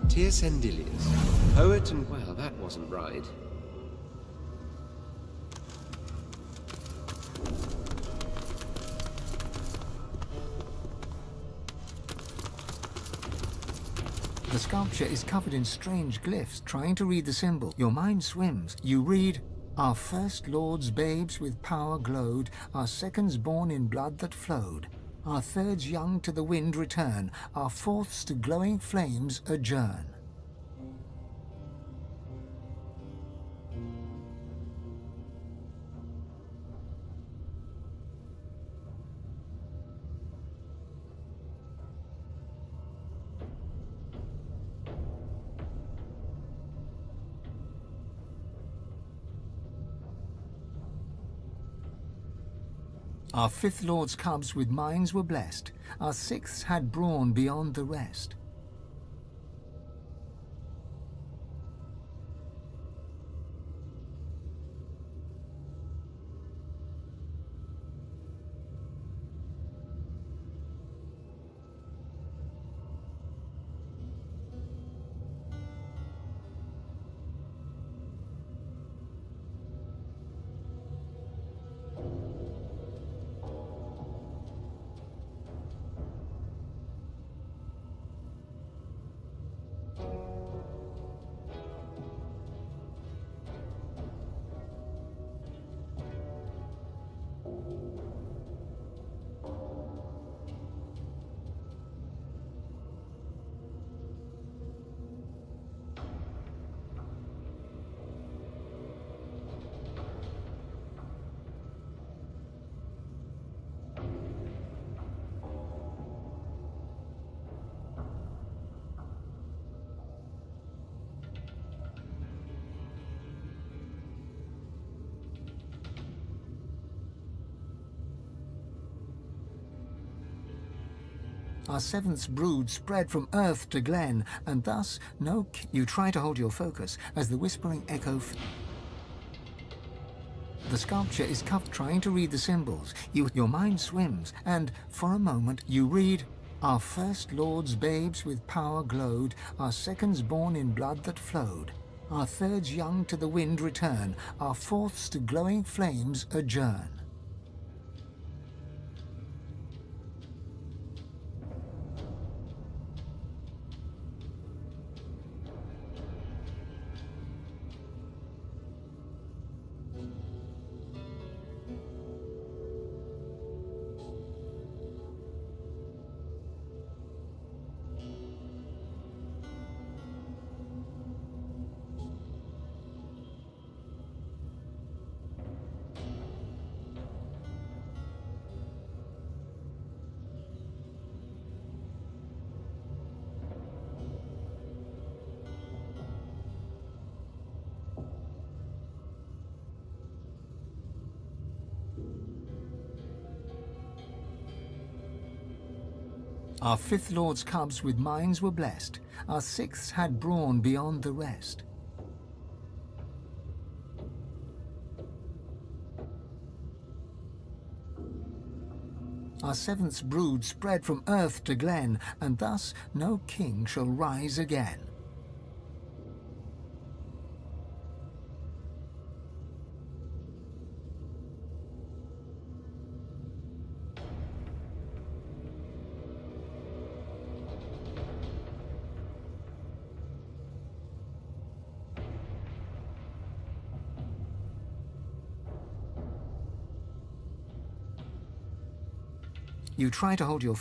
Tyrsendilius, poet and... well, that wasn't right. sculpture is covered in strange glyphs. Trying to read the symbol, your mind swims. You read, "Our first lords babes with power glowed, our seconds born in blood that flowed. Our thirds young to the wind return, our fourths to glowing flames adjourn." Our fifth lord's cubs with minds were blessed, our sixths had brawn beyond the rest. Our seventh's brood spread from earth to glen, and thus you try to hold your focus as the whispering echo. The sculpture is cuffed trying to read the symbols. Your mind swims, and for a moment you read, "Our first lords babes with power glowed, our seconds born in blood that flowed. Our thirds young to the wind return, our fourths to glowing flames adjourn." Our fifth lord's cubs with minds were blessed, our sixths had brawn beyond the rest. Our seventh's brood spread from earth to glen, and thus no king shall rise again. You try to hold your...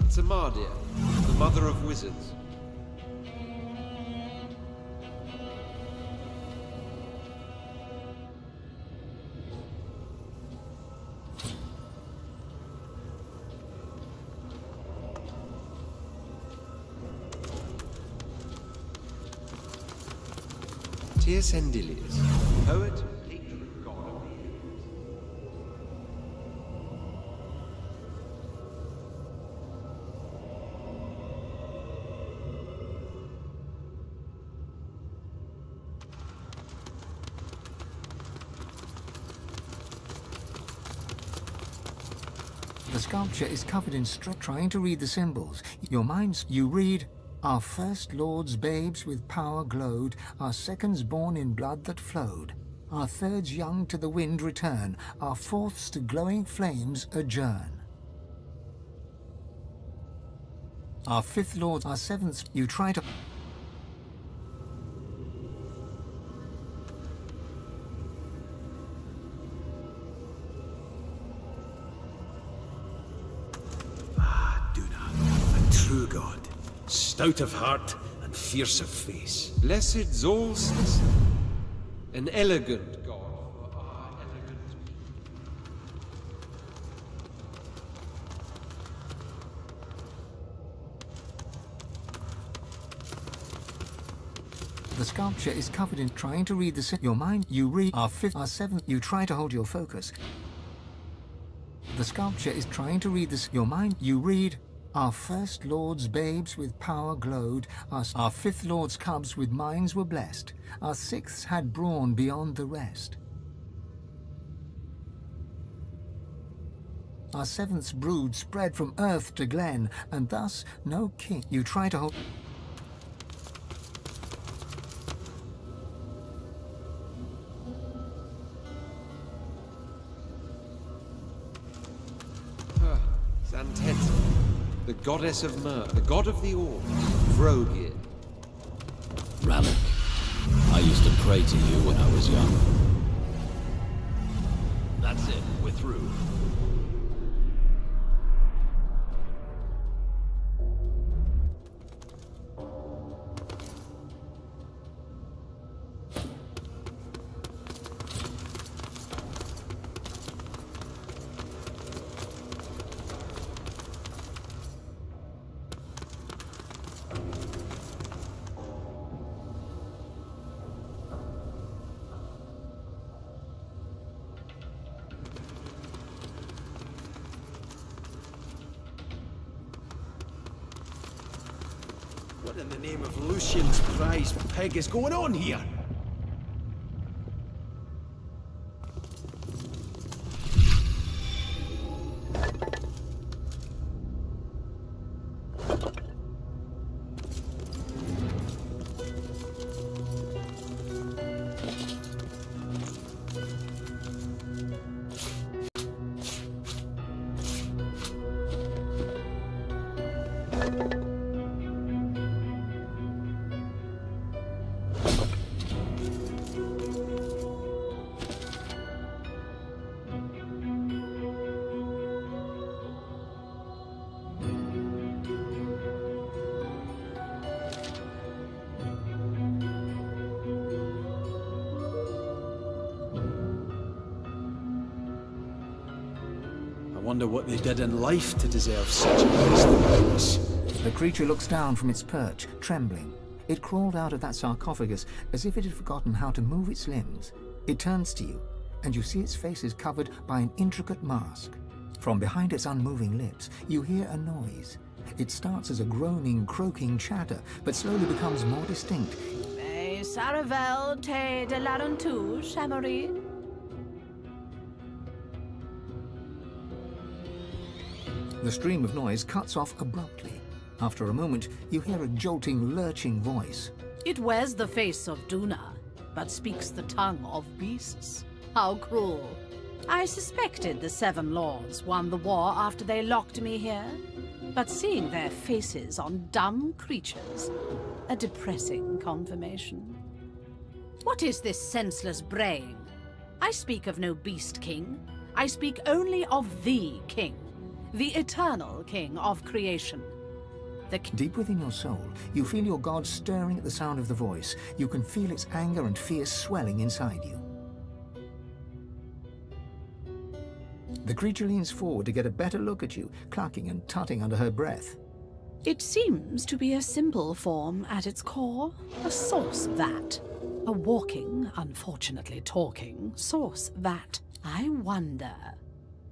Tamadia, the mother of wizards. Sendilius, poet, patron god of the sculpture is covered in trying to read the symbols. You read, "Our first lords babes with power glowed, our seconds born in blood that flowed. Our thirds young to the wind return, our fourths to glowing flames adjourn. Our fifth lords, our sevenths," you try to... True God, stout of heart and fierce of face. Blessed Solstice, an elegant god for our elegant The sculpture is covered in trying to read your mind. You read, "Our fifth, our seventh," you try to hold your focus. The sculpture is trying to read your mind. You read, "Our first lords babes with power glowed, our fifth lords cubs with minds were blessed, our sixths had brawn beyond the rest. Our seventh's brood spread from earth to glen, and thus no king." You try to hold... Zantet, the goddess of myrrh, the god of the orb, Vrogir. Rallic, I used to pray to you when I was young. That's it, we're through. What in the name of Lucian's prized pig is going on here? I wonder what they did in life to deserve such a resting place. The creature looks down from its perch, trembling. It crawled out of that sarcophagus as if it had forgotten how to move its limbs. It turns to you, and you see its face is covered by an intricate mask. From behind its unmoving lips, you hear a noise. It starts as a groaning, croaking chatter, but slowly becomes more distinct. Saravel te de larontu, Chamorin. The stream of noise cuts off abruptly. After a moment, you hear a jolting, lurching voice. It wears the face of Duna, but speaks the tongue of beasts. How cruel. I suspected the Seven Lords won the war after they locked me here, but seeing their faces on dumb creatures, a depressing confirmation. What is this senseless braying? I speak of no beast king. I speak only of the king, the eternal king of creation. Deep within your soul, you feel your god stirring at the sound of the voice. You can feel its anger and fear swelling inside you. The creature leans forward to get a better look at you, clucking and tutting under her breath. It seems to be a simple form at its core, a source that. A walking, unfortunately talking, source that. I wonder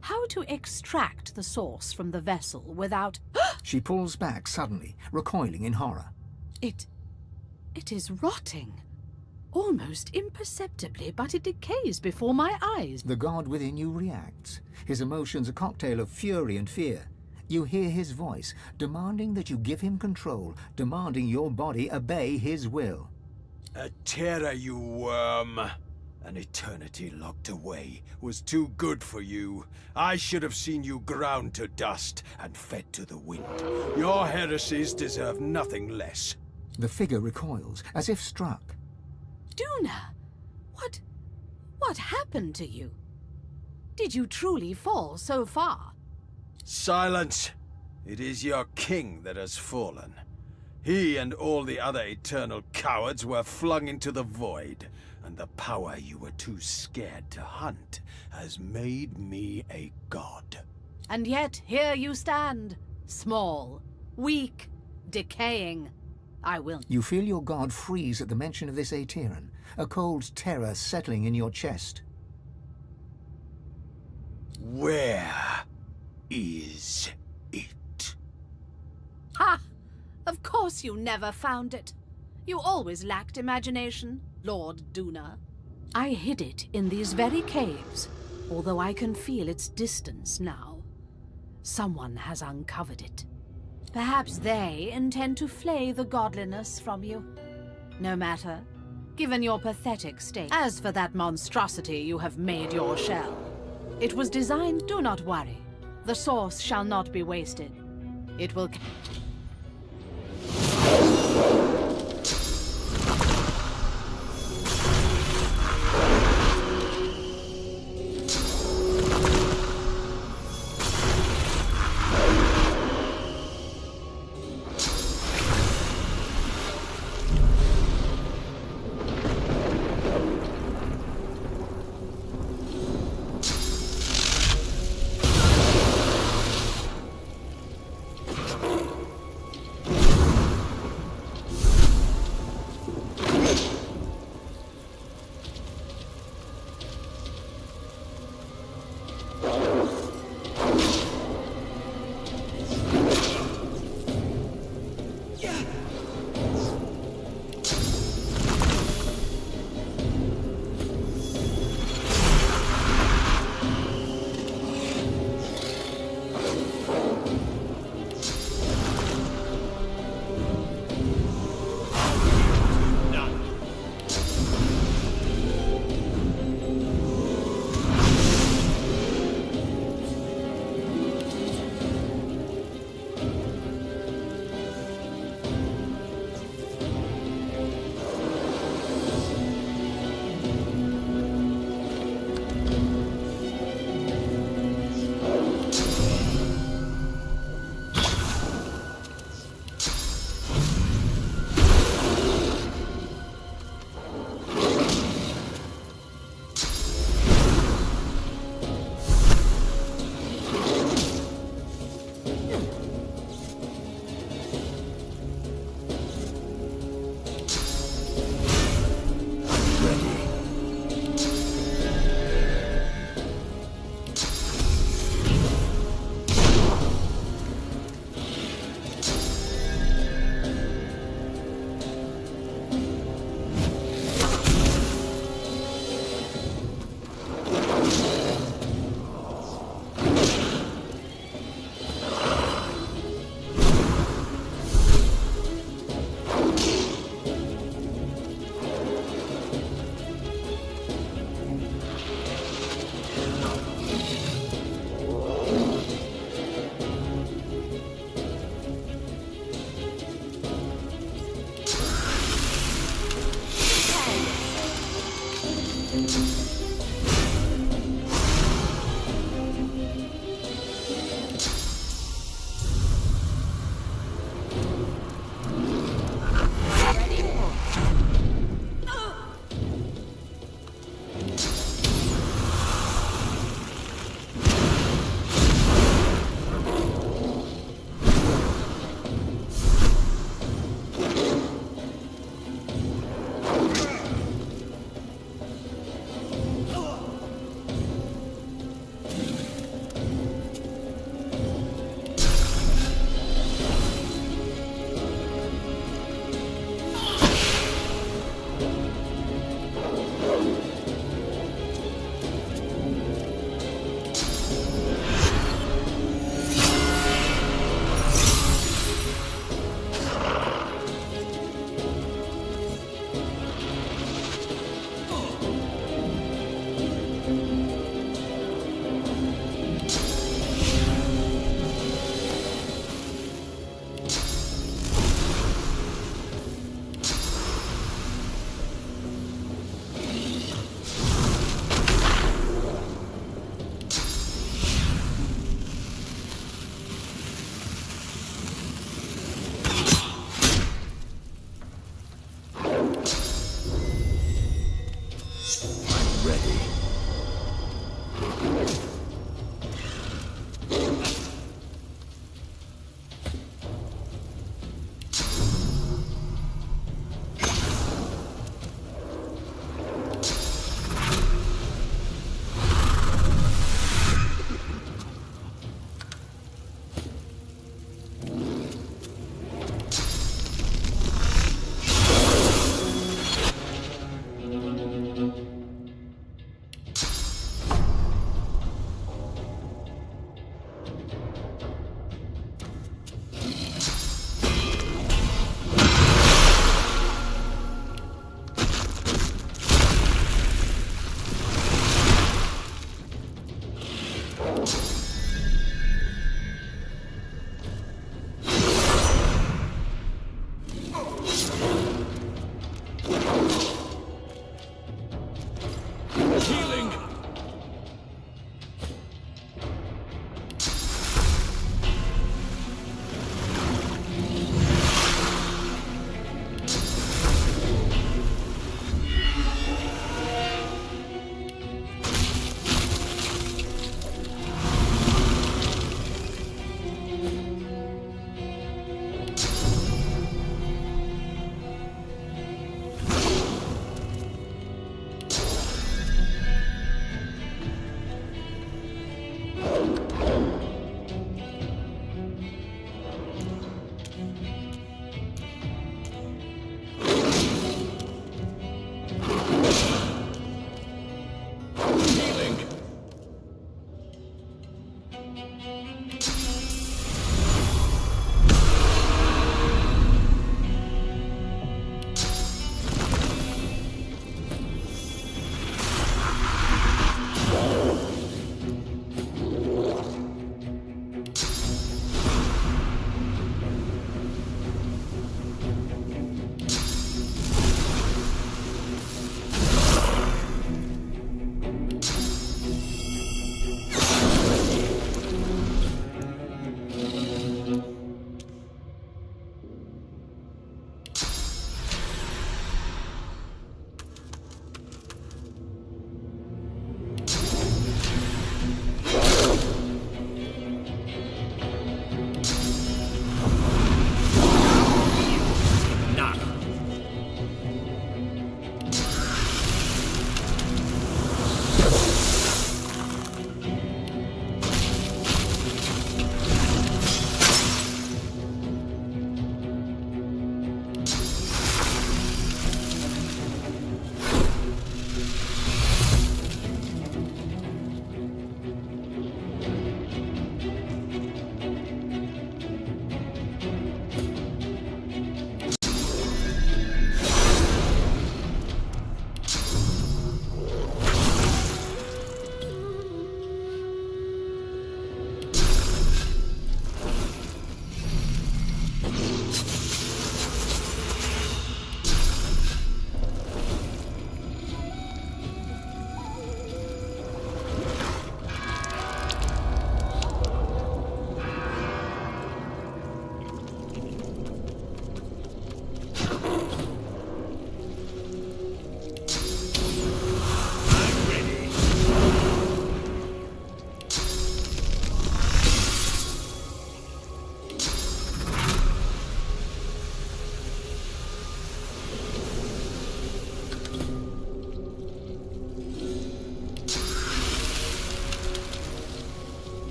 how to extract the source from the vessel without... She pulls back suddenly, recoiling in horror. It is rotting. Almost imperceptibly, but it decays before my eyes. The god within you reacts. His emotions a cocktail of fury and fear. You hear his voice, demanding that you give him control, demanding your body obey his will. A terror, you worm. An eternity locked away was too good for you. I should have seen you ground to dust and fed to the wind. Your heresies deserve nothing less. The figure recoils, as if struck. Duna, what happened to you? Did you truly fall so far? Silence! It is your king that has fallen. He and all the other eternal cowards were flung into the void, and the power you were too scared to hunt has made me a god. And yet here you stand, small, weak, decaying. I will. You feel your god freeze at the mention of this Aetheran, a cold terror settling in your chest. Where is it? Ha! Of course you never found it. You always lacked imagination, Lord Duna. I hid it in these very caves, although I can feel its distance now. Someone has uncovered it. Perhaps they intend to flay the godliness from you. No matter, given your pathetic state. As for that monstrosity you have made your shell, it was designed, do not worry. The source shall not be wasted. It will...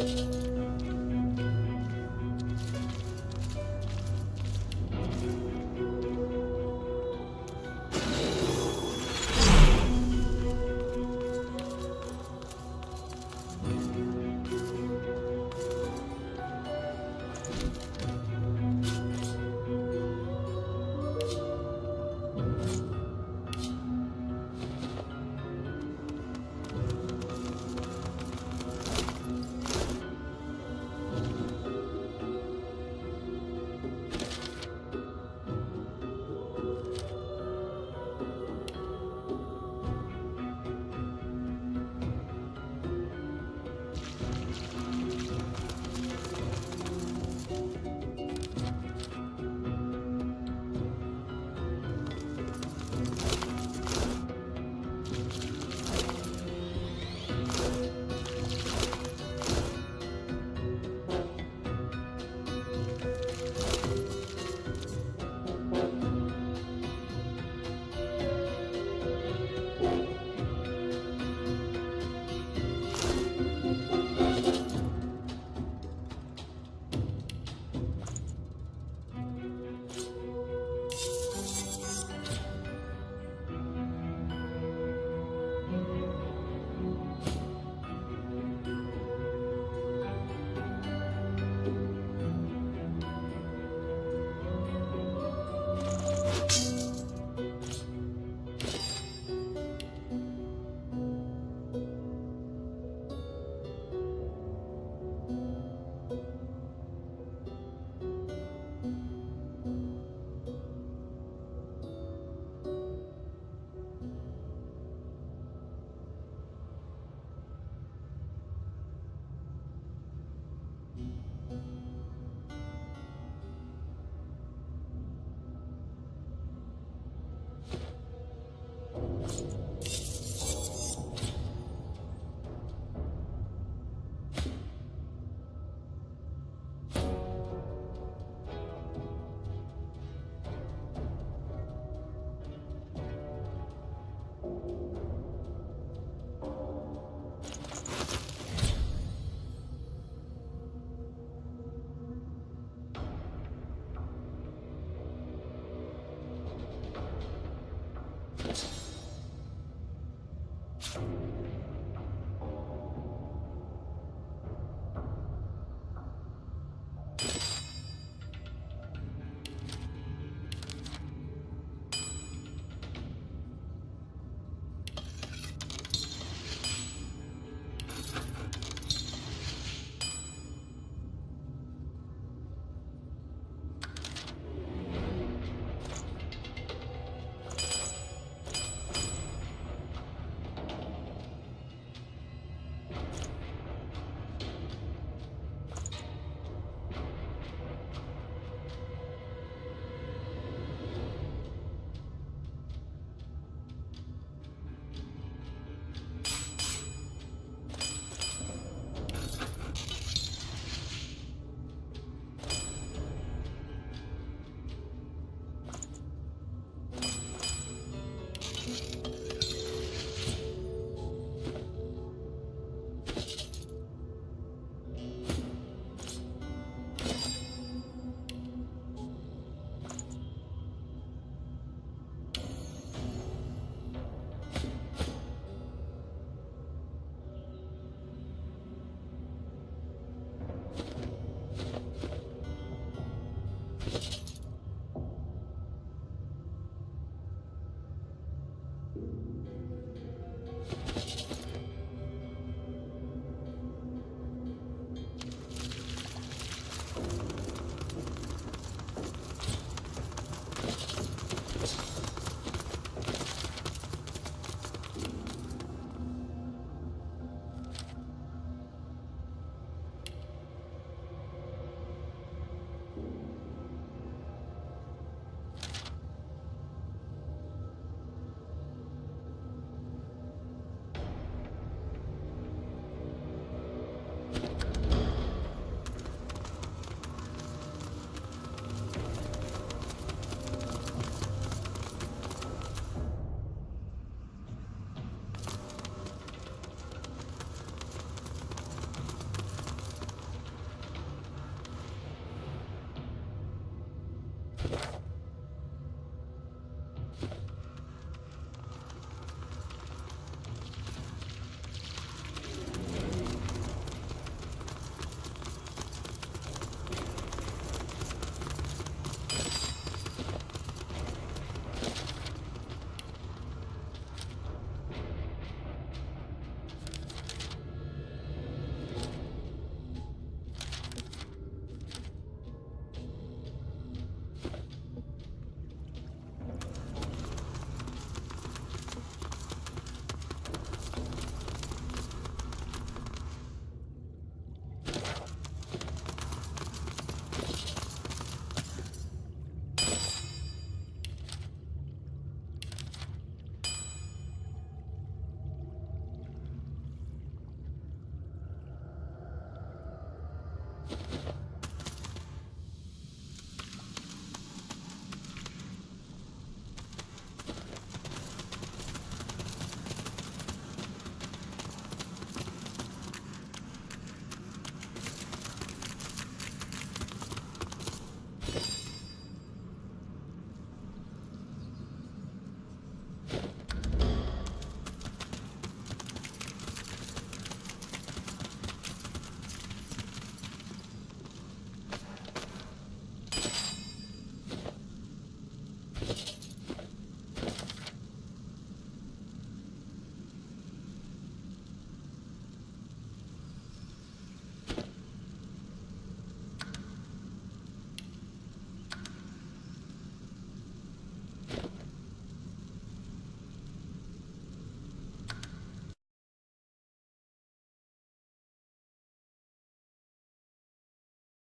Thank you.